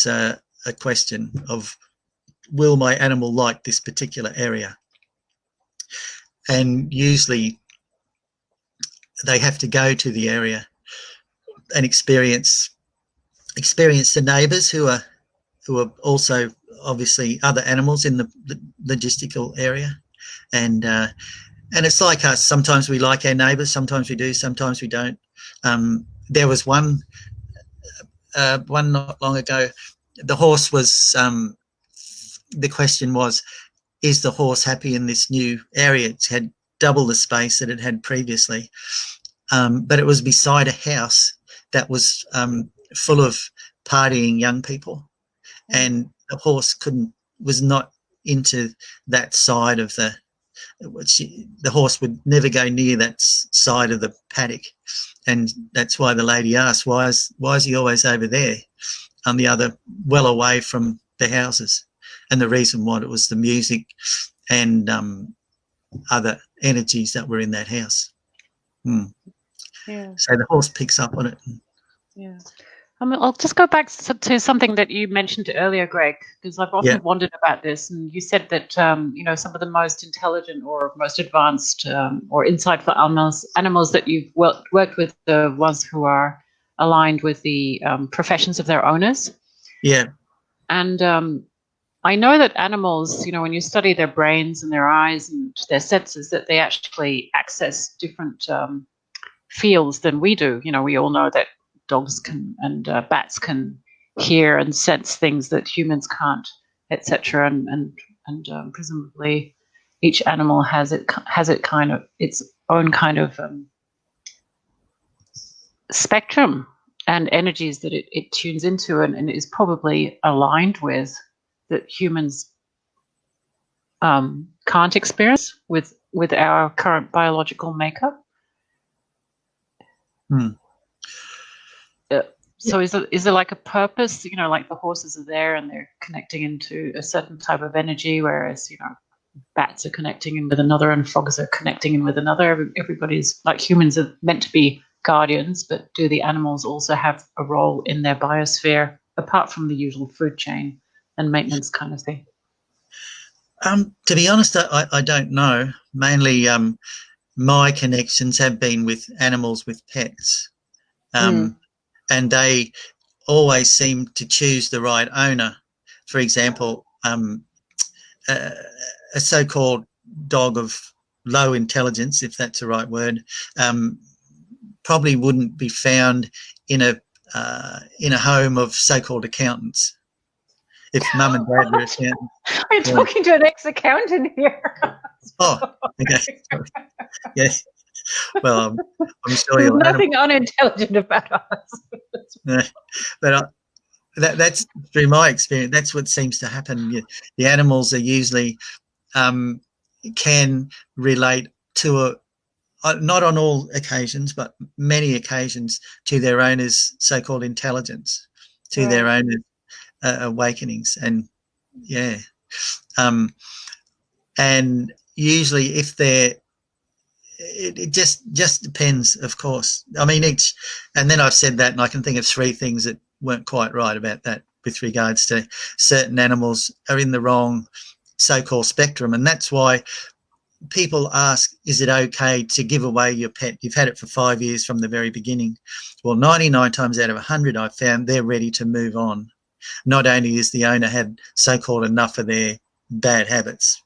S2: a question of, will my animal like this particular area? And usually they have to go to the area and experience the neighbours who are also obviously other animals in the logistical area, and it's like us. Sometimes we like our neighbours, sometimes we do, sometimes we don't. There was one not long ago. The horse was. The question was, is the horse happy in this new area? It had double the space that it had previously, but it was beside a house that was full of partying young people, and the horse was not into that side of the horse would never go near that side of the paddock, and that's why the lady asked, why is he always over there on the other, well away from the houses? And the reason why, it was the music and other energies that were in that house.
S3: Yeah.
S2: So the horse picks up on it.
S3: Yeah. I'll just go back to something that you mentioned earlier, Greg, because I've often wondered about this. And you said that, some of the most intelligent or most advanced or insightful animals that you've worked with, the ones who are aligned with the professions of their owners.
S2: Yeah.
S3: And I know that animals, when you study their brains and their eyes and their senses, that they actually access different fields than we do. We all know that dogs can and bats can hear and sense things that humans can't, etc. And presumably each animal has its own kind of spectrum and energies that it tunes into and is probably aligned with, that humans can't experience with our current biological makeup. So is there like a purpose, like the horses are there and they're connecting into a certain type of energy, whereas, bats are connecting in with another and frogs are connecting in with another. Everybody's, like, humans are meant to be guardians, but do the animals also have a role in their biosphere apart from the usual food chain and maintenance kind of thing?
S2: To be honest, I don't know. Mainly my connections have been with animals with pets. And they always seem to choose the right owner. For example, a so-called dog of low intelligence, if that's the right word, probably wouldn't be found in a home of so-called accountants. If mum and dad were accountants.
S3: I'm talking to an ex-accountant here.
S2: Oh, okay. Yes. Well, I'm sure
S3: There's
S2: you're
S3: nothing unintelligent about us.
S2: But that's through my experience. That's what seems to happen. The animals are usually can relate to not on all occasions, but many occasions, to their owner's so-called intelligence, to their owner's awakenings, and and usually if they're it just depends, of course. I mean, and then I've said that, and I can think of 3 things that weren't quite right about that with regards to certain animals are in the wrong so-called spectrum. And that's why people ask, is it okay to give away your pet? You've had it for 5 years from the very beginning. Well, 99 times out of 100, I've found they're ready to move on. Not only is the owner had so-called enough of their bad habits,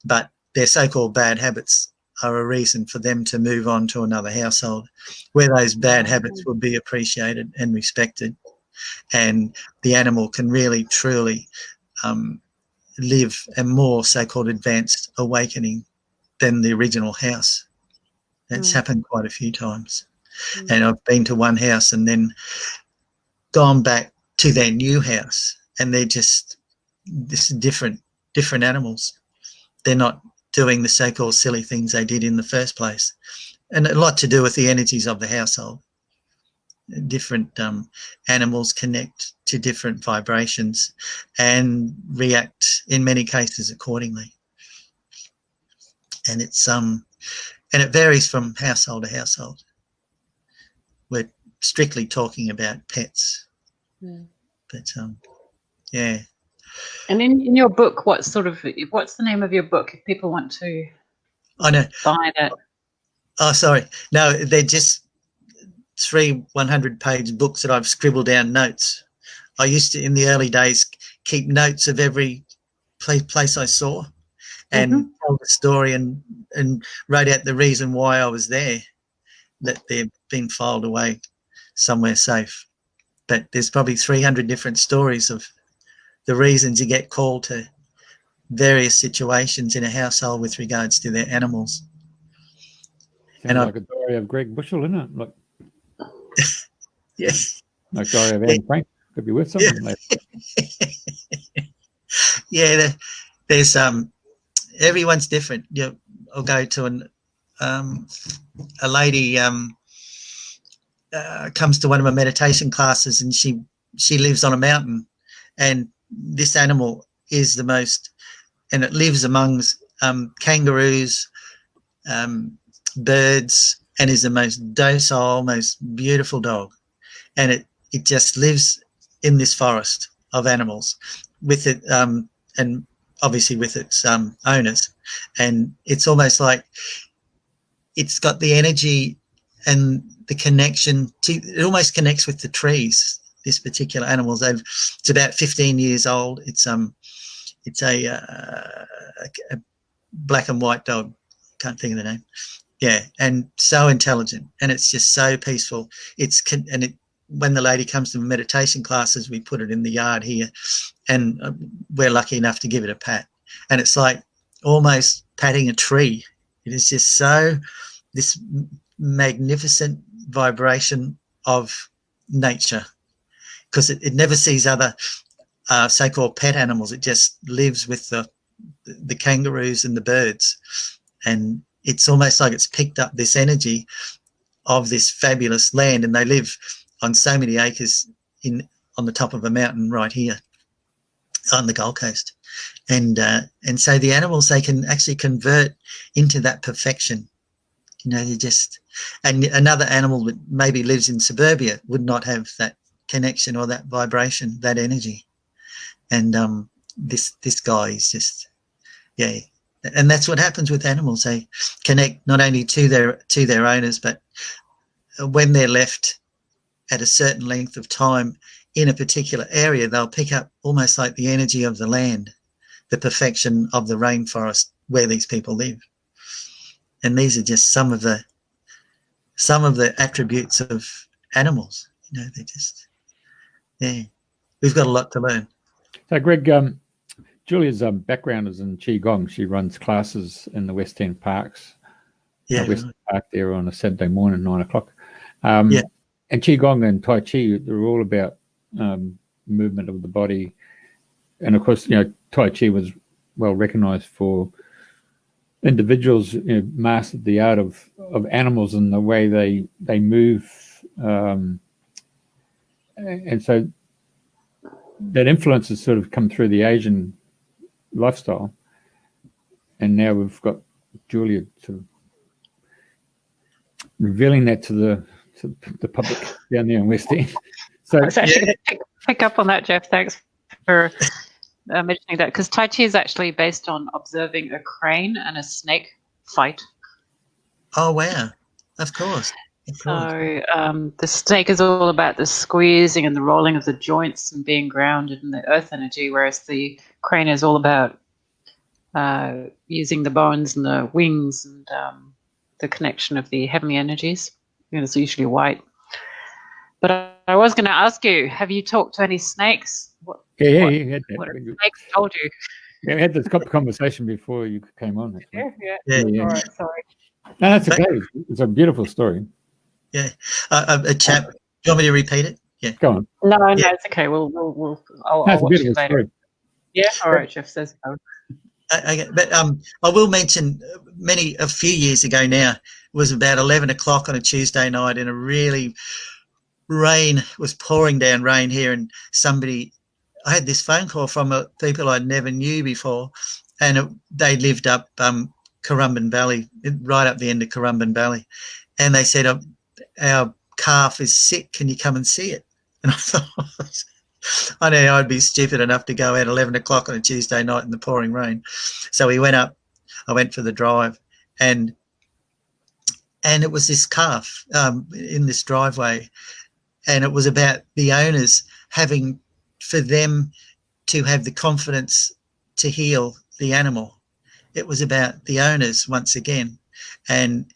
S2: but their so-called bad habits are a reason for them to move on to another household where those bad habits will be appreciated and respected, and the animal can really truly live a more so-called advanced awakening than the original house. That's happened quite a few times. And I've been to one house and then gone back to their new house, and they're just different animals. They're not doing the so-called silly things they did in the first place, and a lot to do with the energies of the household. Different animals connect to different vibrations and react in many cases accordingly, and it's and it varies from household to household. We're strictly talking about pets, but yeah.
S3: And in your book, what's the name of your book if people want to buy it?
S2: Oh, sorry. No, they're just 3 100-page books that I've scribbled down notes. I used to, in the early days, keep notes of every place I saw and tell the story and wrote out the reason why I was there, that they've been filed away somewhere safe. But there's probably 300 different stories of the reasons you get called to various situations in a household with regards to their animals.
S1: Sounds like a diary of Greg Bushell, isn't it? Like,
S2: yes.
S1: Like diary of Anne Frank. Could be worth something later.
S2: Yeah, there's everyone's different. I'll go to a lady comes to one of my meditation classes, and she lives on a mountain, and this animal is the most, and it lives amongst kangaroos, birds, and is the most docile, most beautiful dog. And it just lives in this forest of animals with it, and obviously with its owners. And it's almost like it's got the energy and the connection to, it almost connects with the trees, this particular animal. It's about 15 years old. It's It's a black and white dog. Can't think of the name. Yeah, and so intelligent, and it's just so peaceful. When the lady comes to meditation classes, we put it in the yard here, and we're lucky enough to give it a pat, and it's like almost patting a tree. It is just so this magnificent vibration of nature, because it never sees other so-called pet animals. It just lives with the kangaroos and the birds, and it's almost like it's picked up this energy of this fabulous land, and they live on so many acres on the top of a mountain right here on the Gold Coast. And so the animals, they can actually convert into that perfection. And another animal that maybe lives in suburbia would not have that connection or that vibration, that energy. And this guy is just, yeah. And that's what happens with animals. They connect not only to their owners, but when they're left at a certain length of time in a particular area, they'll pick up almost like the energy of the land, the perfection of the rainforest where these people live. And these are just some of the attributes of animals. They're just, yeah. We've got a lot to learn.
S1: So, Greg, Julia's background is in Qigong. She runs classes in the West End Parks.
S2: Yeah,
S1: West End Park there on a Saturday morning, 9 o'clock.
S2: Yeah.
S1: And Qigong and Tai Chi, they're all about movement of the body. And of course, Tai Chi was well recognized for individuals mastered the art of animals and the way they move. And so that influence has sort of come through the Asian lifestyle. And now we've got Julia sort of revealing that to the public down there in West End. So
S3: I was actually going to pick up on that, Jeff. Thanks for mentioning that, because Tai Chi is actually based on observing a crane and a snake fight.
S2: Oh, wow. Of course.
S3: So the snake is all about the squeezing and the rolling of the joints and being grounded in the earth energy, whereas the crane is all about using the bones and the wings and the connection of the heavenly energies. It's usually white. But I was going to ask you, have you talked to any snakes? What snakes told you?
S1: Yeah, we had this conversation before you came on.
S3: Yeah. All right, sorry.
S1: No, that's okay. It's a beautiful story.
S2: Yeah. A chap. Do you want me to repeat it? Yeah.
S1: Go on.
S3: No, it's okay. I'll watch it later.
S1: Story.
S3: Yeah. All right, Jeff says go.
S2: Okay, but I will mention a few years ago now, it was about 11 o'clock on a Tuesday night, and rain was pouring down rain here, and I had this phone call from people I never knew before, and they lived up Currumbin Valley, right up the end of Currumbin Valley, and they said, our calf is sick, can you come and see it? And I thought, I know I'd be stupid enough to go out 11 o'clock on a Tuesday night in the pouring rain. So we went up, I went for the drive, and it was this calf in this driveway, and it was about the owners for them to have the confidence to heal the animal. It was about the owners once again, and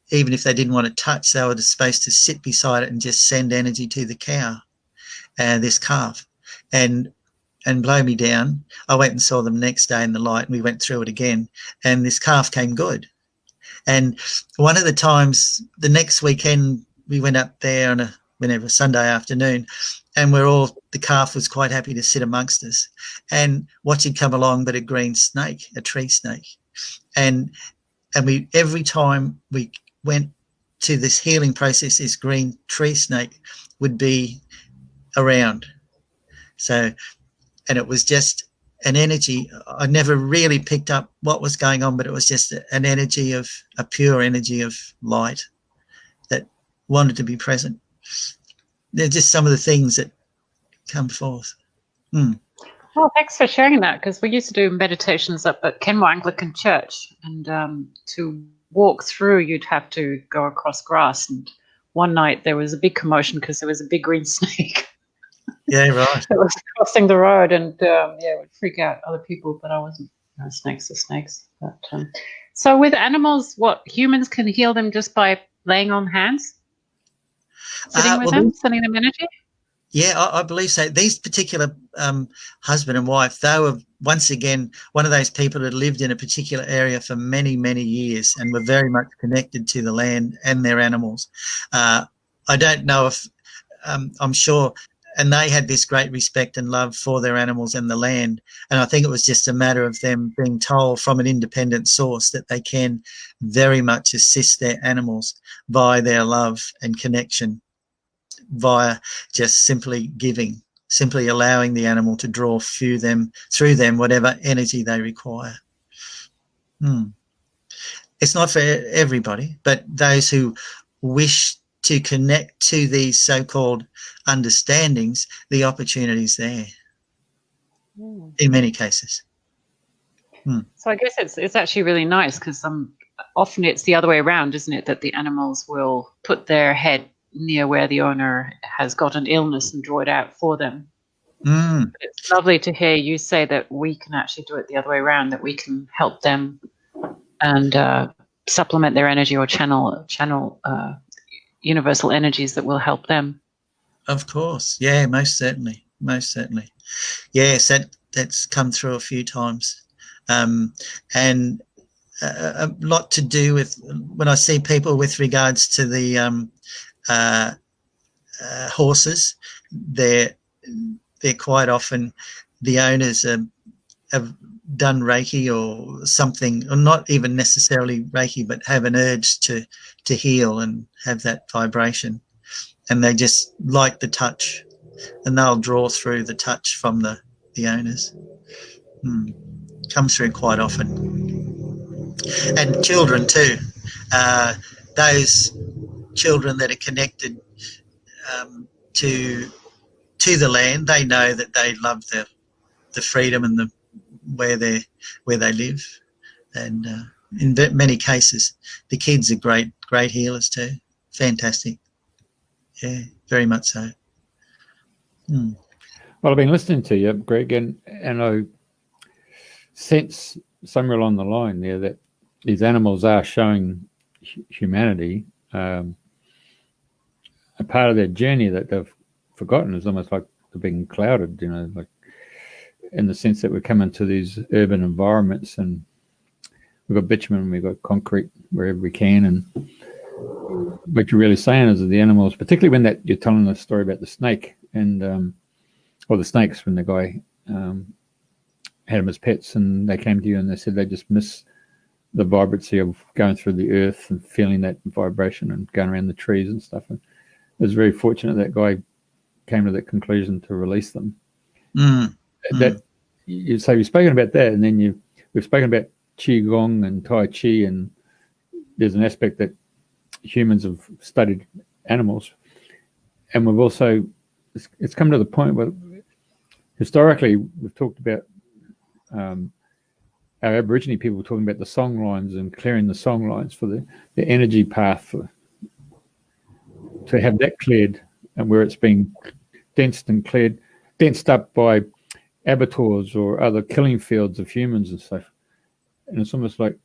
S2: even if they didn't want to touch, they were supposed to sit beside it and just send energy to the cow and this calf, and blow me down. I went and saw them next day in the light, and we went through it again, and this calf came good. And one of the times, the next weekend, we went up there on a Sunday afternoon, and the calf was quite happy to sit amongst us. And what had come along but a green snake, a tree snake. And we, every time we went to this healing process, this green tree snake would be around. So, and it was just an energy. I never really picked up what was going on, but it was just an energy of a pure energy of light that wanted to be present. They're just some of the things that come forth.
S3: Well, thanks for sharing that, because we used to do meditations up at Kenmore Anglican Church, and to walk through, you'd have to go across grass. And one night there was a big commotion because there was a big green snake.
S2: Yeah, right.
S3: That was crossing the road, and it would freak out other people. But I wasn't. Snakes are snakes. But so with animals, what humans can heal them just by laying on hands, sitting with them, sending them energy.
S2: Yeah, I believe so. These particular husband and wife, they were once again one of those people that lived in a particular area for many, many years and were very much connected to the land and their animals. I don't know if I'm sure, and they had this great respect and love for their animals and the land. And I think it was just a matter of them being told from an independent source that they can very much assist their animals by their love and connection, via just simply giving, simply allowing the animal to draw through them whatever energy they require. It's not for everybody, but those who wish to connect to these so-called understandings, the opportunity's there in many cases.
S3: So I guess it's actually really nice, because often it's the other way around, isn't it, that the animals will put their head near where the owner has got an illness and draw it out for them. But it's lovely to hear you say that we can actually do it the other way around, that we can help them and supplement their energy or channel universal energies that will help them. Of
S2: course. Yeah, most certainly. Yes, that's come through a few times. And a lot to do with when I see people with regards to the horses, they're quite often, the owners have done Reiki or something, or not even necessarily Reiki, but have an urge to heal and have that vibration, and they just like the touch, and they'll draw through the touch from the owners. Comes through quite often. And children too, those children that are connected to the land, they know that they love the freedom and where they live, and in many cases the kids are great healers too. Fantastic. Yeah, very much so.
S1: Well, I've been listening to you, Greg, and I sense somewhere along the line there that these animals are showing humanity a part of their journey that they've forgotten. Is almost like they're being clouded, like in the sense that we come into these urban environments and we've got bitumen, we've got concrete wherever we can, and what you're really saying is that the animals, particularly when you're telling the story about the snake and or the snakes, when the guy had them as pets and they came to you and they said they just miss the vibrancy of going through the earth and feeling that vibration and going around the trees and stuff. And it was very fortunate that guy came to that conclusion to release them. That you've spoken about that, and then we've spoken about Qigong and Tai Chi, and there's an aspect that humans have studied animals, and we've also, it's come to the point where historically we've talked about our Aborigine people talking about the song lines and clearing the song lines for the energy path to have that cleared, and where it's been densed up by abattoirs or other killing fields of humans and stuff. And it's almost like,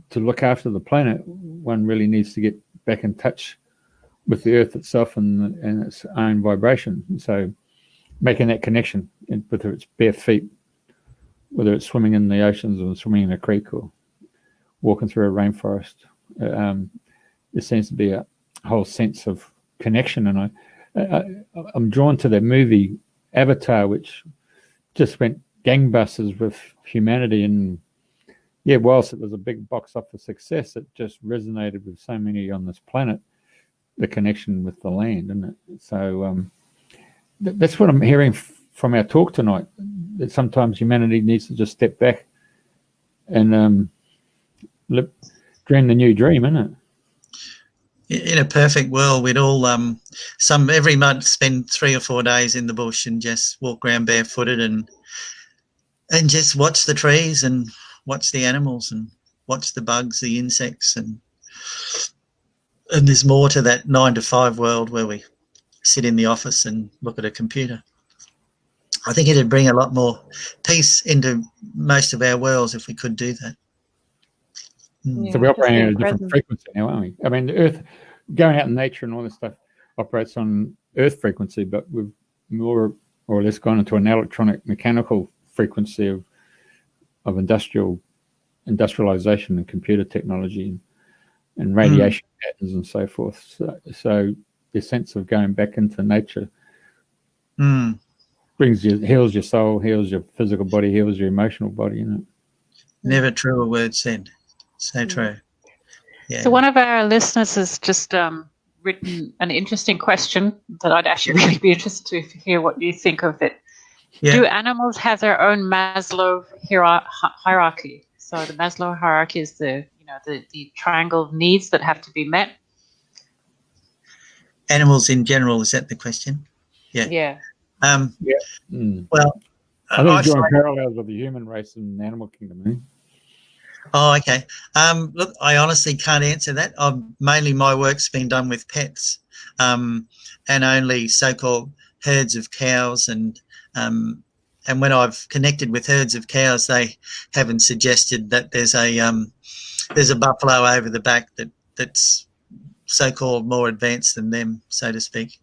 S1: to look after the planet, one really needs to get back in touch with the earth itself and its own vibration. And so making that connection, whether it's bare feet, whether it's swimming in the oceans or swimming in a creek or walking through a rainforest, there seems to be a whole sense of connection. And I'm drawn to that movie Avatar, which just went gangbusters with humanity, and whilst it was a big box office success, it just resonated with so many on this planet, the connection with the land, isn't it? So that's what I'm hearing from our talk tonight, that sometimes humanity needs to just step back and dream the new dream, isn't it?
S2: In a perfect world, we'd all every month spend 3 or 4 days in the bush and just walk around barefooted and just watch the trees and watch the animals and watch the bugs, the insects, and there's more to that 9 to 5 world where we sit in the office and look at a computer. I think it'd bring a lot more peace into most of our worlds if we could do that.
S3: Yeah,
S1: So we're operating at a different
S3: present.
S1: frequency now, aren't we? I mean, the Earth, going out in nature and all this stuff operates on Earth frequency, but we've more or less gone into an electronic mechanical frequency of industrialization and computer technology and radiation patterns and so forth. So the sense of going back into nature heals your soul, heals your physical body, heals your emotional body, you know.
S2: Never truer word said. So true. Yeah.
S3: So one of our listeners has just written an interesting question that I'd actually really be interested to hear what you think of it.
S2: Yeah.
S3: Do animals have their own Maslow hierarchy? So the Maslow hierarchy is the triangle of needs that have to be met.
S2: Animals in general, is that the question? Yeah.
S3: Yeah.
S2: Well,
S1: I think it's drawing parallels with the human race and the animal kingdom. Eh?
S2: Oh, okay. Look, I honestly can't answer that. Mainly my work's been done with pets, and only so-called herds of cows. And when I've connected with herds of cows, they haven't suggested that there's a buffalo over the back that's so-called more advanced than them, so to speak.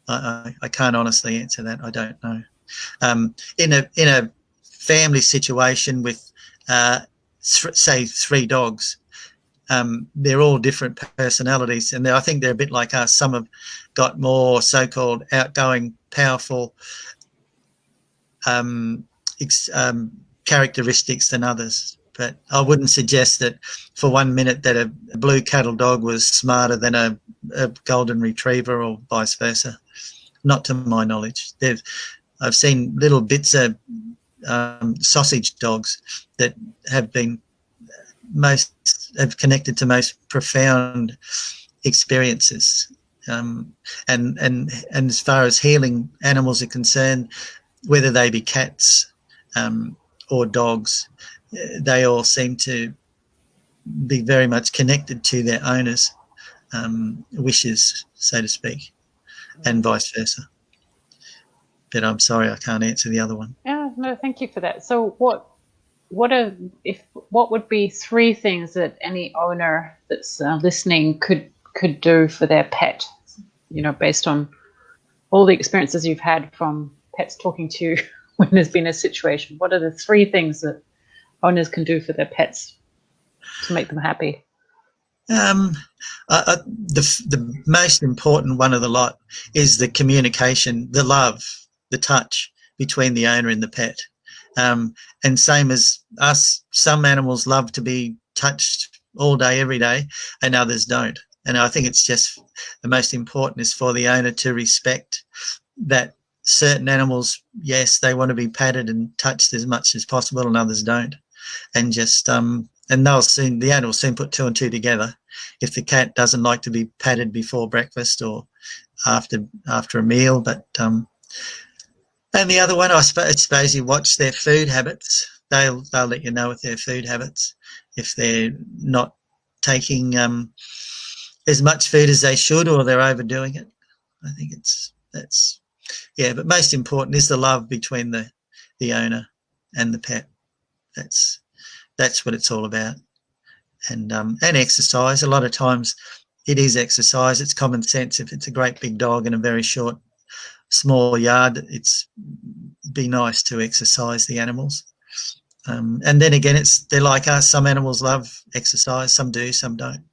S2: I can't honestly answer that. I don't know. In a family situation with say 3 dogs, they're all different personalities, and I think they're a bit like us. Some have got more so-called outgoing, powerful characteristics than others. But I wouldn't suggest that for 1 minute that a blue cattle dog was smarter than a golden retriever or vice versa. Not to my knowledge. I've seen little bits of sausage dogs that have connected to most profound experiences. And as far as healing animals are concerned, whether they be cats or dogs, they all seem to be very much connected to their owners' wishes, so to speak, and vice versa. But I'm sorry, I can't answer the other one.
S3: Yeah, no, thank you for that. So what would be 3 things that any owner that's listening could do for their pet, based on all the experiences you've had from pets talking to you when there's been a situation? What are the 3 things that owners can do for their pets to make them happy?
S2: The most important one of the lot is the communication, the love, the touch between the owner and the pet. And same as us, some animals love to be touched all day, every day, and others don't. And I think it's just the most important is for the owner to respect that certain animals, yes, they want to be patted and touched as much as possible, and others don't. And just and the owner will soon put 2 and 2 together. If the cat doesn't like to be patted before breakfast or after a meal, but and the other one, I suppose you watch their food habits. They'll let you know with their food habits if they're not taking as much food as they should, or they're overdoing it. I think that's but most important is the love between the owner and the pet. That's what it's all about. And exercise. A lot of times it is exercise. It's common sense. If it's a great big dog in a very short, small yard, it's be nice to exercise the animals. And then again, they're like us. Some animals love exercise, some do, some don't.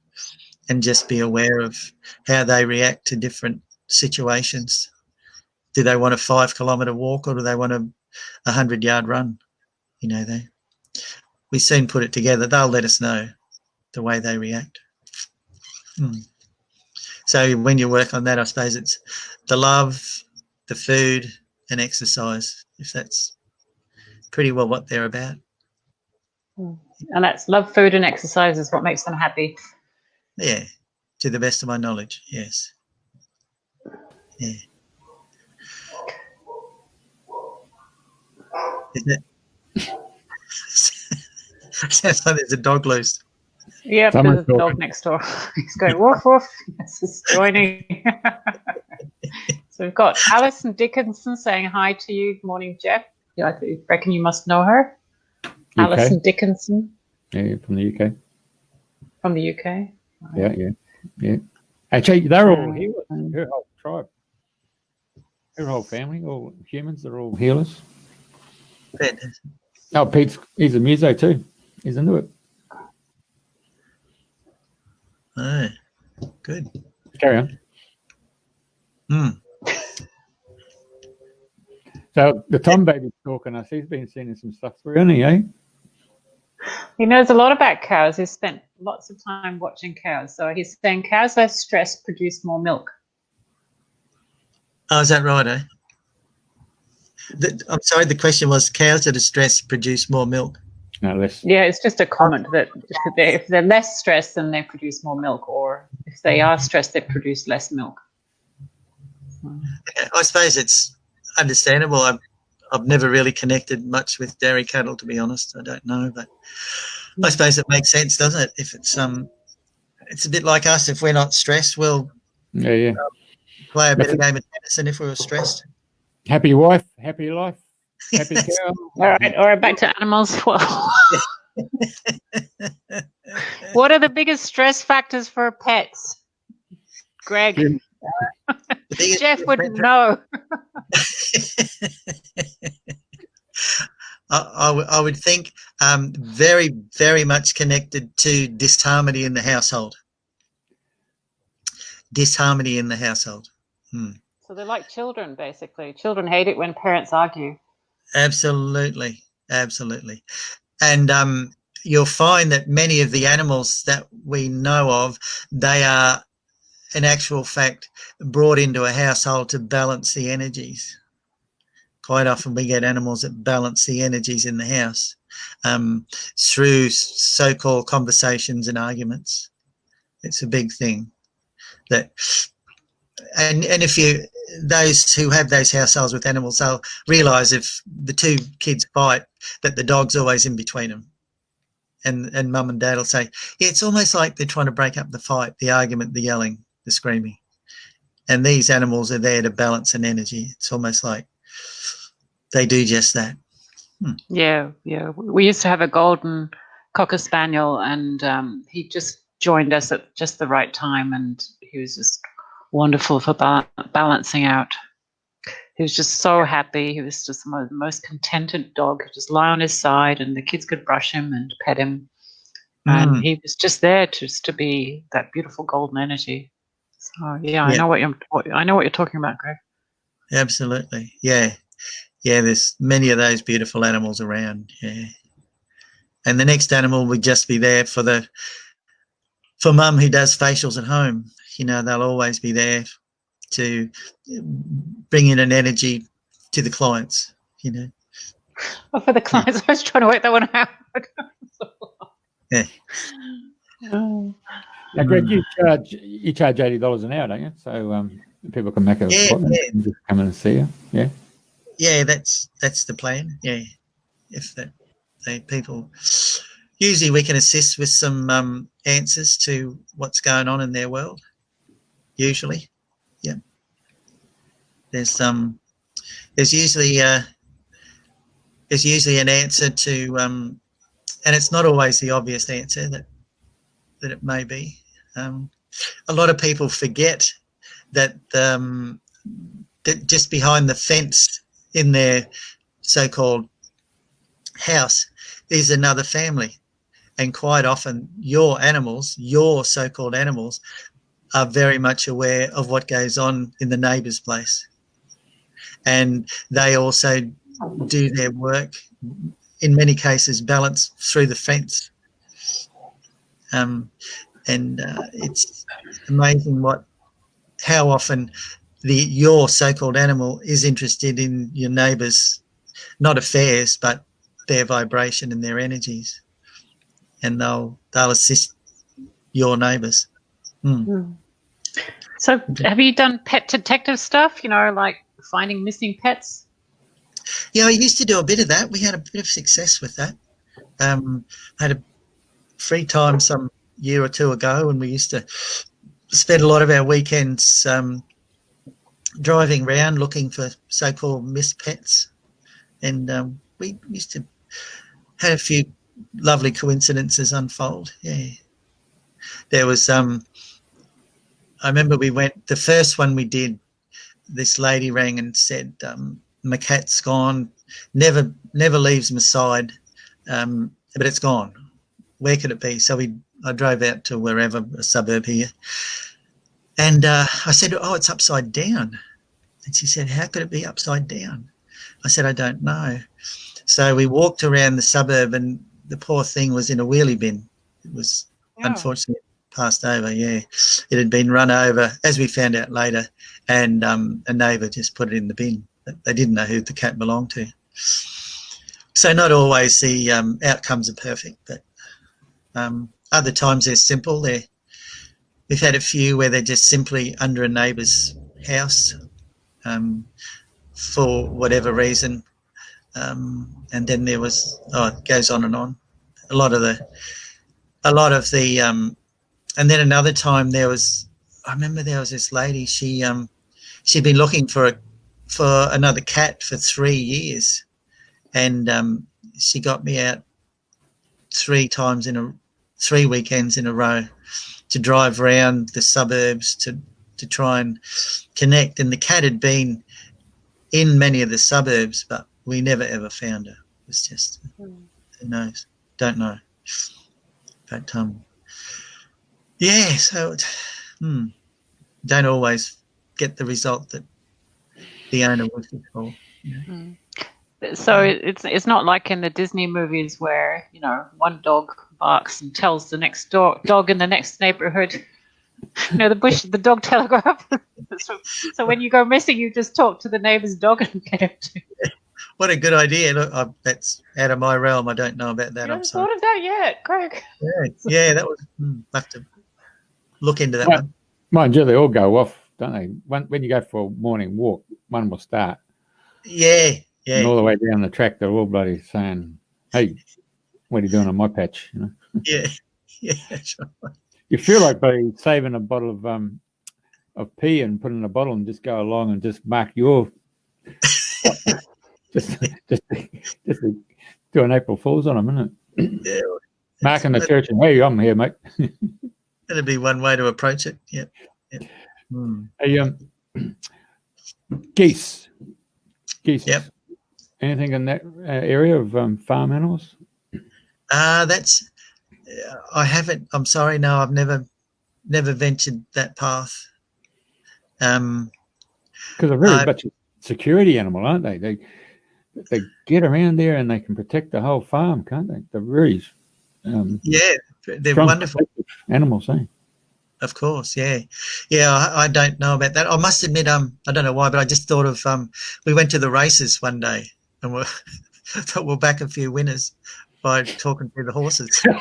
S2: And just be aware of how they react to different situations. Do they want a 5-kilometre walk, or do they want a 100-yard run? We soon put it together. They'll let us know the way they react. So when you work on that, I suppose it's the love, the food, and exercise, if that's pretty well what they're about.
S3: And that's love, food, and exercise is what makes them happy.
S2: Yeah, to the best of my knowledge, yes. Yeah. Isn't it? Sounds like there's a dog loose.
S3: Yeah, there's a dog next door. He's going woof woof. Yes, it's joining. So we've got Alison Dickinson saying hi to you. Good morning, Jeff. Yeah, I reckon you must know her.
S1: UK.
S3: Alison Dickinson.
S1: Yeah, from the UK.
S3: From the UK.
S1: Yeah. Actually, they're all healers. Her whole tribe, her whole family, all humans. They're all healers. Oh, he's a muso too. He's into it.
S2: Oh, good.
S1: Carry on.
S2: Hmm.
S1: So the Tom baby's talking us. He's been sending some stuff through, hasn't he, eh?
S3: He knows a lot about cows. He's spent lots of time watching cows. So he's saying cows less stressed produce more milk.
S2: Oh, is that right, eh? I'm sorry, the question was cows that are stressed produce more milk.
S1: No, less.
S3: Yeah, it's just a comment that if they're less stressed, then they produce more milk, or if they are stressed, they produce less milk.
S2: I suppose it's understandable. I've never really connected much with dairy cattle, to be honest. I don't know, but I suppose it makes sense, doesn't it? If it's a bit like us. If we're not stressed, we'll play a better game of tennis than if we were stressed.
S1: Happy wife, happy life, happy cow.
S3: All right, back to animals. Well, what are the biggest stress factors for pets, Greg? Jeff wouldn't know.
S2: I would think very, very much connected to disharmony in the household. Disharmony in the household.
S3: So they're like children, basically. Children hate it when parents argue.
S2: Absolutely. And you'll find that many of the animals that we know of, they are in actual fact brought into a household to balance the energies. Quite often we get animals that balance the energies in the house through so-called conversations and arguments. It's a big thing. And if those who have those households with animals, they'll realise if the two kids fight, that the dog's always in between them. And mum and dad will say, yeah, it's almost like they're trying to break up the fight, the argument, the yelling, the screaming. And these animals are there to balance an energy. It's almost like they do just that.
S3: Yeah. We used to have a golden cocker spaniel, and he just joined us at just the right time, and he was just wonderful for balancing out. He was just so happy. He was just the most contented dog. He just lie on his side, and the kids could brush him and pet him. And he was just there just to be that beautiful golden energy. So yeah, I know what you're talking about, Greg.
S2: Absolutely, yeah. There's many of those beautiful animals around. Yeah, and the next animal would just be there for mum who does facials at home. They'll always be there to bring in an energy to the clients.
S3: Oh, for the clients, I was trying to work that one out.
S2: Yeah.
S1: Now, Greg, you charge $80 an hour, don't you? So people can make a appointment and just come in and see you. Yeah.
S2: Yeah, that's the plan. Yeah, if people, usually we can assist with some answers to what's going on in their world. Usually, yeah. There's usually an answer to and it's not always the obvious answer that it may be. A lot of people forget that that just behind the fence in their so-called house is another family, and quite often your so-called animals, are very much aware of what goes on in the neighbour's place, and they also do their work, in many cases balance through the fence. It's amazing how often your so-called animal is interested in your neighbours, not affairs, but their vibration and their energies, and they'll assist your neighbours.
S3: So have you done pet detective stuff, like finding missing pets?
S2: Yeah, I used to do a bit of that. We had a bit of success with that. I had a free time some year or two ago, and we used to spend a lot of our weekends driving around looking for so-called missed pets, and we used to have a few lovely coincidences unfold. Yeah, there was I remember we went, the first one we did, this lady rang and said, my cat's gone, never leaves my side, but it's gone. Where could it be? So I drove out to wherever, a suburb here, and I said, oh, it's upside down. And she said, how could it be upside down? I said, I don't know. So we walked around the suburb, and the poor thing was in a wheelie bin. It was unfortunately passed over. Yeah, it had been run over, as we found out later, and a neighbour just put it in the bin. They didn't know who the cat belonged to. So not always the outcomes are perfect, but other times they're simple. We've had a few where they're just simply under a neighbour's house for whatever reason, and then there was, it goes on and on. A lot of the and then another time I remember there was this lady, she'd been looking for another cat for 3 years, and she got me out 3 weekends in a row to drive around the suburbs to try and connect. And the cat had been in many of the suburbs, but we never ever found her. It was just, who knows? Don't know. But yeah, so don't always get the result that the owner was for.
S3: So it's not like in the Disney movies where, one dog barks and tells the next dog in the next neighborhood, the dog telegraph. So when you go missing, you just talk to the neighbor's dog and get him to.
S2: What a good idea. Look, that's out of my realm. I don't know about that.
S3: You haven't thought of that yet, Greg.
S2: Yeah, that was, have to look into that one.
S1: Mind you, they all go off, don't they? When you go for a morning walk, one will start.
S2: Yeah.
S1: And all the way down the track, they're all bloody saying, hey, what are you doing on my patch?
S2: Yeah, that's right.
S1: You feel like by saving a bottle of pee and put in a bottle and just go along and just mark your just do an April Fool's on them, isn't it?
S2: Yeah.
S1: Marking the church and, hey, I'm here, mate.
S2: That'd be one way to approach it. Yeah.
S1: Hey, geese.
S2: Yep.
S1: Anything in that area of farm animals?
S2: That's. I haven't. I'm sorry. No, I've never ventured that path.
S1: Because they're very much a security animal, aren't they? They get around there and they can protect the whole farm, can't they? They're very
S2: they're wonderful
S1: animals, eh?
S2: Of course, yeah. I don't know about that. I must admit, I don't know why, but I just thought of we went to the races one day and we're back a few winners by talking to the horses.
S3: Did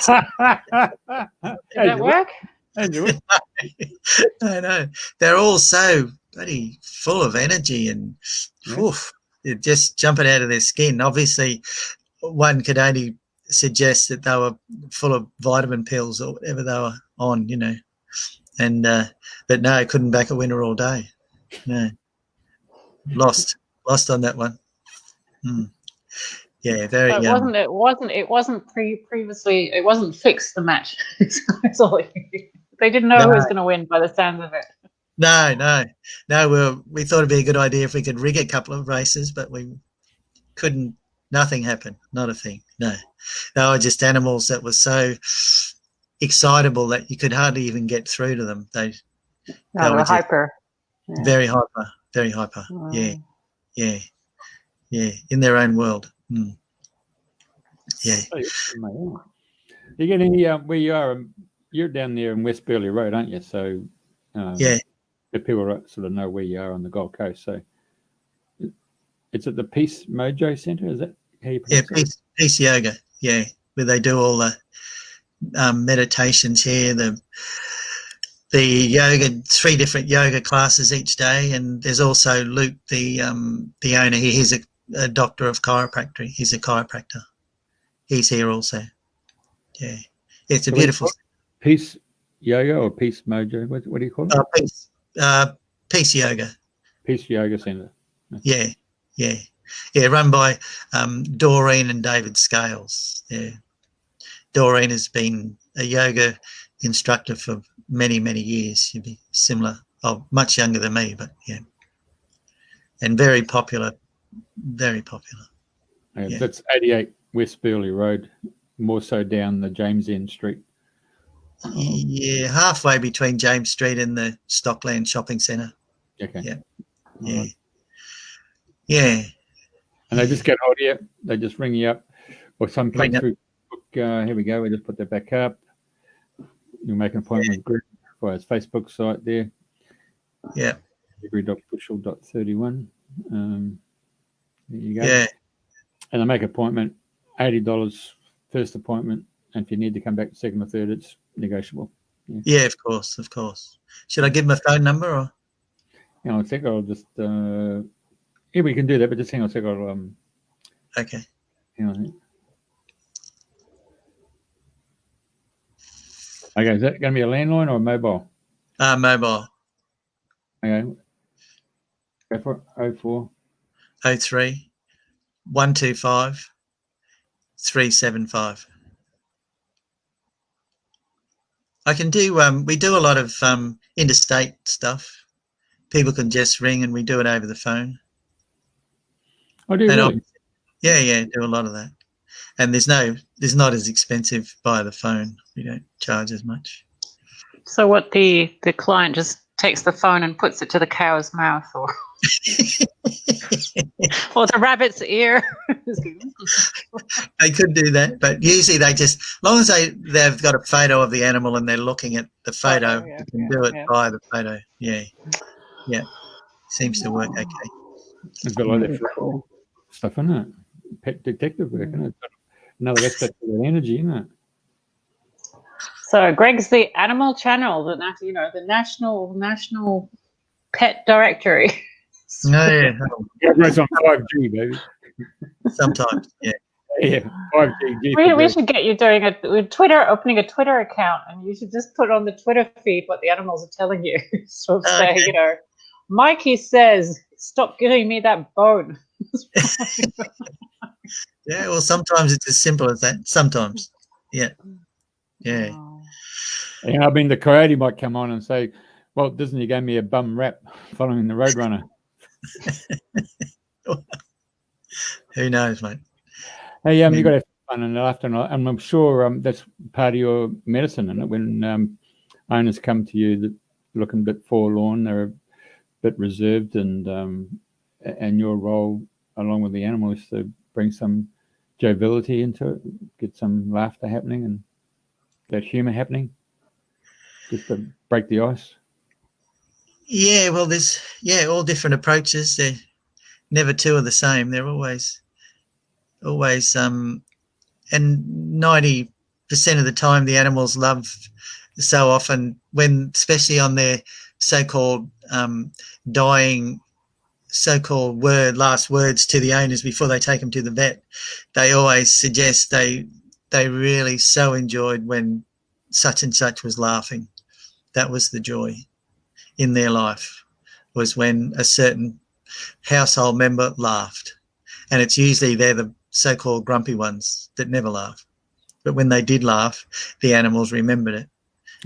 S3: that work?
S2: I know. They're all so bloody full of energy and they're just jumping out of their skin. Obviously, one could only suggest that they were full of vitamin pills or whatever they were on, and but no, couldn't back a winner all day. No, lost on that one. Yeah, very.
S3: So it wasn't previously. It wasn't fixed, the match. That's all. They didn't know who was going to win by the sounds of it.
S2: No. We thought it'd be a good idea if we could rig a couple of races, but we couldn't. Nothing happened. Not a thing. No, they were just animals that were so excitable that you could hardly even get through to them. They
S3: were hyper.
S2: Very hyper. Very hyper. Yeah. In their own world. Yeah.
S1: You get any where you are? You're down there in West Burleigh Road, aren't you? So
S2: yeah,
S1: the people sort of know where you are on the Gold Coast. So it's at the Peace Mojo Centre. Is that how you pronounce it?
S2: Peace Yoga. Yeah, where they do all the meditations here. The yoga, 3 different yoga classes each day, and there's also Luke, the owner here. He's a doctor of chiropractic. He's a chiropractor. He's here also. Yeah, it's a beautiful.
S1: Peace Yoga or Peace Mojo? What do you call it?
S2: Peace Yoga.
S1: Peace Yoga Centre.
S2: Yeah, yeah, yeah. Run by Doreen and David Scales. Yeah, Doreen has been a yoga instructor for many, many years. She'd be similar, much younger than me, but yeah, and very popular, very popular.
S1: Yeah. That's 88 West Burley Road, more so down the James End Street.
S2: Yeah, halfway between James Street and the Stockland Shopping Centre.
S1: Okay.
S2: Yeah,
S1: yeah,
S2: right. Yeah.
S1: And they just get hold of you. They just ring you up, or some come through. Here we go. We just put that back up. You make an appointment with Greg for his Facebook site there.
S2: Yeah.
S1: Bushell.31. There you go.
S2: Yeah.
S1: And they make an appointment, $80 first appointment, and if you need to come back second or third, it's negotiable.
S2: Yeah, of course, of course. Should I give them a phone number or?
S1: I think I'll just. Yeah, we can do that, but just hang on a second.
S2: Okay.
S1: Hang on. Okay, is that going to be a landline or a mobile?
S2: Mobile.
S1: Okay. Go for it. 04
S2: 03 125 375. I can do. We do a lot of interstate stuff. People can just ring, and we do it over the phone.
S1: I do. Really?
S2: Yeah, do a lot of that. And there's not as expensive by the phone. We don't charge as much.
S3: So what the client just takes the phone and puts it to the cow's mouth, or or the rabbit's ear.
S2: They could do that, but usually they just, as long as they've got a photo of the animal and they're looking at the photo, they can do it by the photo. Yeah, seems to work okay.
S1: It's got a lot of cool stuff in it. Pet detective work, isn't it? Another aspect of the energy, isn't it?
S3: So Greg's the animal channel, the national pet directory.
S2: Yeah,
S1: it's on 5G, baby.
S2: Sometimes, yeah.
S1: Yeah, 5G.
S3: We should get you doing opening a Twitter account, and you should just put on the Twitter feed what the animals are telling you. So say, Mikey says, "Stop giving me that bone."
S2: Yeah, well, sometimes it's as simple as that. Sometimes, yeah.
S1: Yeah, I mean, the coyote might come on and say, Walt Disney gave me a bum rap following the Roadrunner.
S2: Who knows, mate?
S1: Hey, you got to have fun and laughter, and I'm sure that's part of your medicine, isn't it? When owners come to you that looking a bit forlorn, they're a bit reserved, and your role along with the animal is to bring some joviality into it, get some laughter happening, and that humour happening, just to break the ice.
S2: Yeah, well, there's all different approaches. They're never two are the same. They're always, and 90% of the time the animals love so often when, especially on their so-called dying, so-called last words to the owners before they take them to the vet, they always suggest they really so enjoyed when such and such was laughing. That was the joy in their life, was when a certain household member laughed. And it's usually they're the so-called grumpy ones that never laugh. But when they did laugh, the animals remembered it.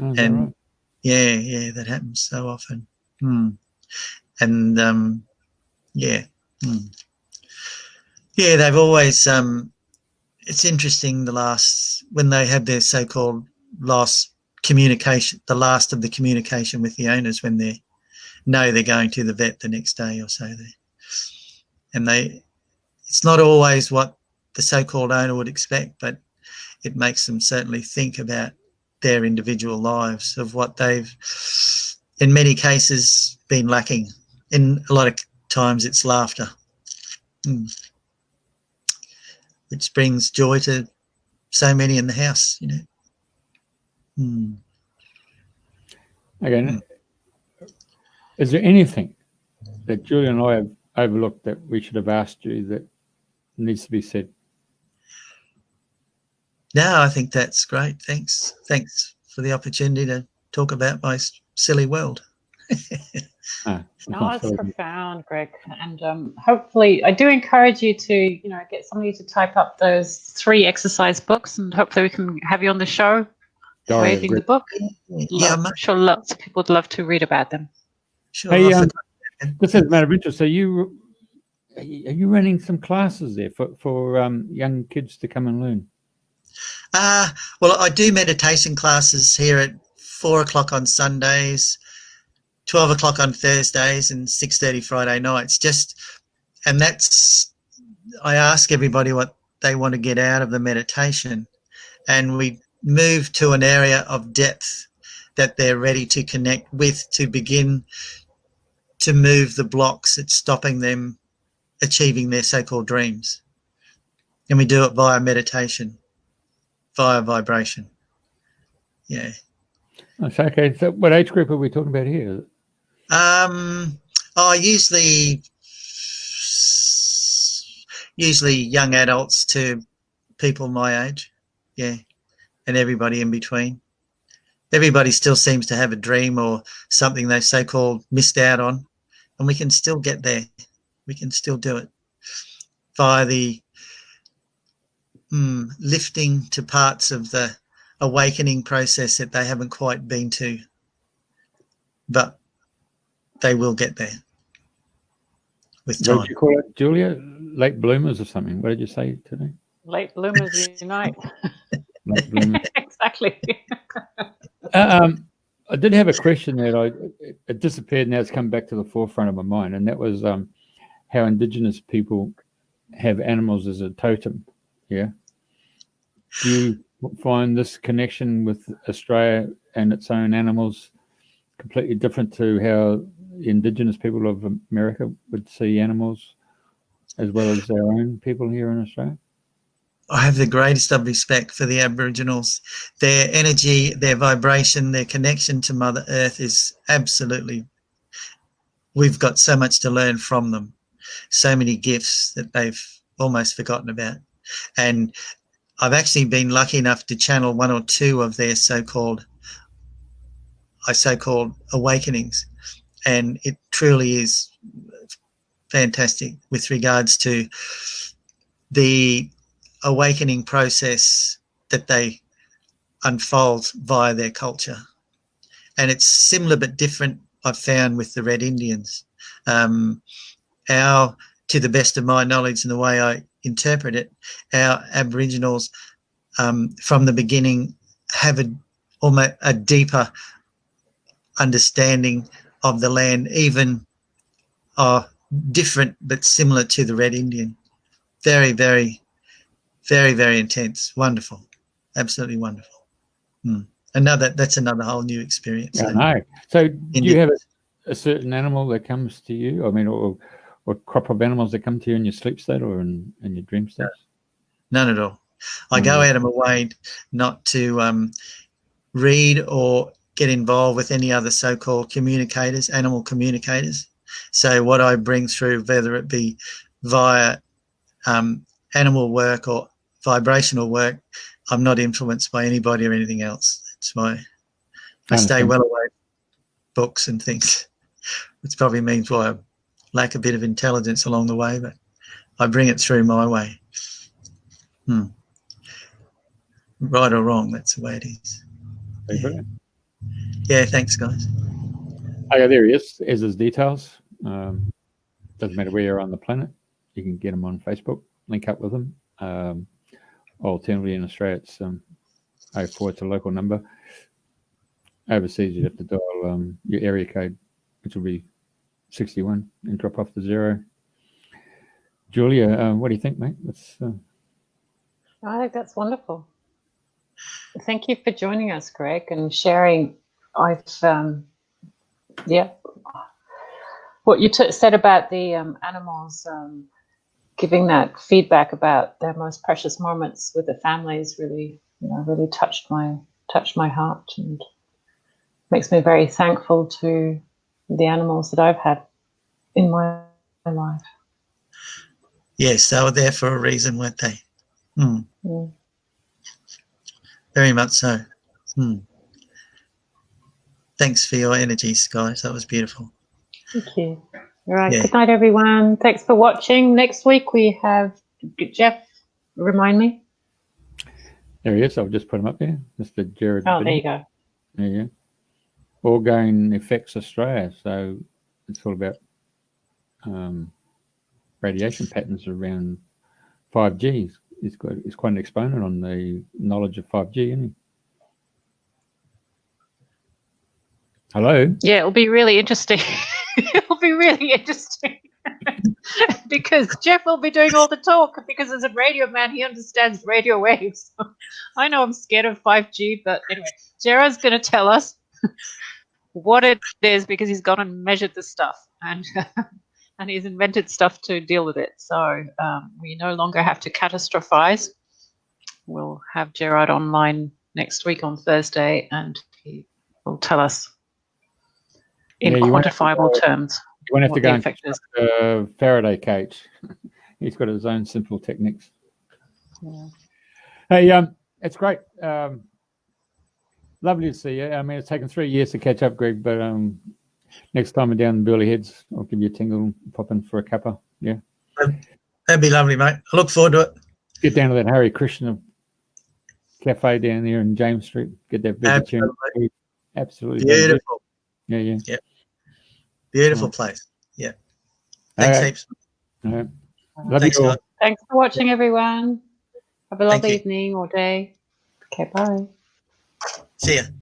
S1: Oh,
S2: and
S1: right.
S2: yeah, that happens so often. And yeah, they've always it's interesting when they have their so-called last communication, the last of the communication with the owners, when they know they're going to the vet the next day or so, and it's not always what the so-called owner would expect, but it makes them certainly think about their individual lives, of what they've in many cases been lacking. In a lot of times it's laughter, which brings joy to so many in the house,
S1: Again, is there anything that Julia and I have overlooked that we should have asked you that needs to be said?
S2: No, I think that's great. Thanks for the opportunity to talk about my silly world.
S1: It's
S3: No,
S1: not
S3: it's
S1: so.
S3: profound, Greg. And hopefully, I do encourage you to, get somebody to type up those 3 exercise books, and hopefully we can have you on the show
S1: Diary of
S3: reading the
S1: Greg.
S3: book.
S2: Yeah,
S3: I'm sure lots of people would love to read about them.
S2: sure.
S1: Hey,
S2: I forgot.
S1: this is a matter of interest. So are you running some classes there for young kids to come and learn?
S2: Well, I do meditation classes here at 4 o'clock on Sundays, 12 o'clock on Thursdays, and 6:30 Friday nights. And I ask everybody what they want to get out of the meditation, and we move to an area of depth that they're ready to connect with, to begin to move the blocks that's stopping them achieving their so-called dreams. And we do it via meditation, via vibration. Yeah.
S1: Okay. So what age group are we talking about here?
S2: Usually young adults to people my age. Yeah. And everybody in between. Everybody still seems to have a dream or something they so-called missed out on, and we can still get there. We can still do it via the lifting to parts of the awakening process that they haven't quite been to, but they will get there with time.
S1: What did you call it, Julia? Late bloomers or something? What did you say today?
S3: Late bloomers unite.
S1: Late bloomers.
S3: Exactly.
S1: I did have a question that it disappeared. Now it's come back to the forefront of my mind, and that was how Indigenous people have animals as a totem. Yeah. Do you find this connection with Australia and its own animals completely different to how the Indigenous people of America would see animals, as well as our own people here in Australia?
S2: I have the greatest of respect for the Aboriginals. Their energy, their vibration, their connection to Mother Earth is absolutely, we've got so much to learn from them. So many gifts that they've almost forgotten about. And I've actually been lucky enough to channel 1 or 2 of their so-called awakenings. And it truly is fantastic with regards to the awakening process that they unfold via their culture. And it's similar but different, I've found, with the Red Indians. To the best of my knowledge and the way I interpret it, our Aboriginals from the beginning have almost a deeper understanding of the land, even different but similar to the Red Indian. Very, very, very, very intense. Wonderful. Absolutely wonderful. That's another whole new experience.
S1: Yeah, I know. So do you have a certain animal that comes to you? I mean, or crop of animals that come to you in your sleep state or in your dream state?
S2: None at all. I go out of my way not to read or get involved with any other so-called communicators, animal communicators. So what I bring through, whether it be via animal work or vibrational work, I'm not influenced by anybody or anything else. I stay well away from books and things, which probably means why I lack a bit of intelligence along the way, but I bring it through my way. Right or wrong, that's the way it is. Yeah, thanks, guys.
S1: Oh, yeah, there he is, as his details. Doesn't matter where you're on the planet. You can get him on Facebook, link up with him. Alternatively, in Australia, it's 04, it's a local number. Overseas, you'd have to dial your area code, which will be 61, and drop off to 0. Julia, what do you think, mate?
S3: I think that's wonderful. Thank you for joining us, Greg, and sharing. What you said about the animals, giving that feedback about their most precious moments with the families really touched my heart, and makes me very thankful to the animals that I've had in my life.
S2: Yes, they were there for a reason, weren't they? Very much so. Thanks for your energies, guys. That was beautiful.
S3: Thank you. All right.
S2: Yeah.
S3: Good night, everyone. Thanks for watching. Next week we have Jeff. Remind me.
S1: There he is. I'll just put him up there. Mr. Jared.
S3: Oh, there
S1: Biddy.
S3: you go.
S1: There you go. Orgone Effects Australia. So it's all about radiation patterns around 5G. He's quite an exponent on the knowledge of 5G, isn't he? Hello?
S3: Yeah, it'll be really interesting. It'll be really interesting. Because Jeff will be doing all the talk, because as a radio man, he understands radio waves. I know I'm scared of 5G, but anyway, Gerard's going to tell us what it is, because he's gone and measured the stuff, and and he's invented stuff to deal with it. So we no longer have to catastrophize. We'll have Gerard online next week on Thursday, and he will tell us in quantifiable terms.
S1: You won't have to
S3: what
S1: go
S3: the
S1: and
S3: effect is.
S1: Faraday cage. He's got his own simple techniques.
S3: Yeah.
S1: Hey, it's great. Lovely to see you. I mean, it's taken 3 years to catch up, Greg, but next time we're down in Burley Heads, I'll give you a tingle and pop in for a cuppa. Yeah.
S2: That'd be lovely, mate. I look forward to it.
S1: Get down to that Hare Krishna cafe down there in James Street. Get that vegetarian food. Absolutely.
S2: Beautiful.
S1: Yeah, yeah.
S2: Yep. Beautiful place. Yeah. Thanks heaps.
S1: All right. Love
S2: Thanks,
S1: you all.
S2: guys.
S3: Thanks for watching, everyone. Have a lovely
S2: you.
S3: evening or day. Okay, bye.
S2: See ya.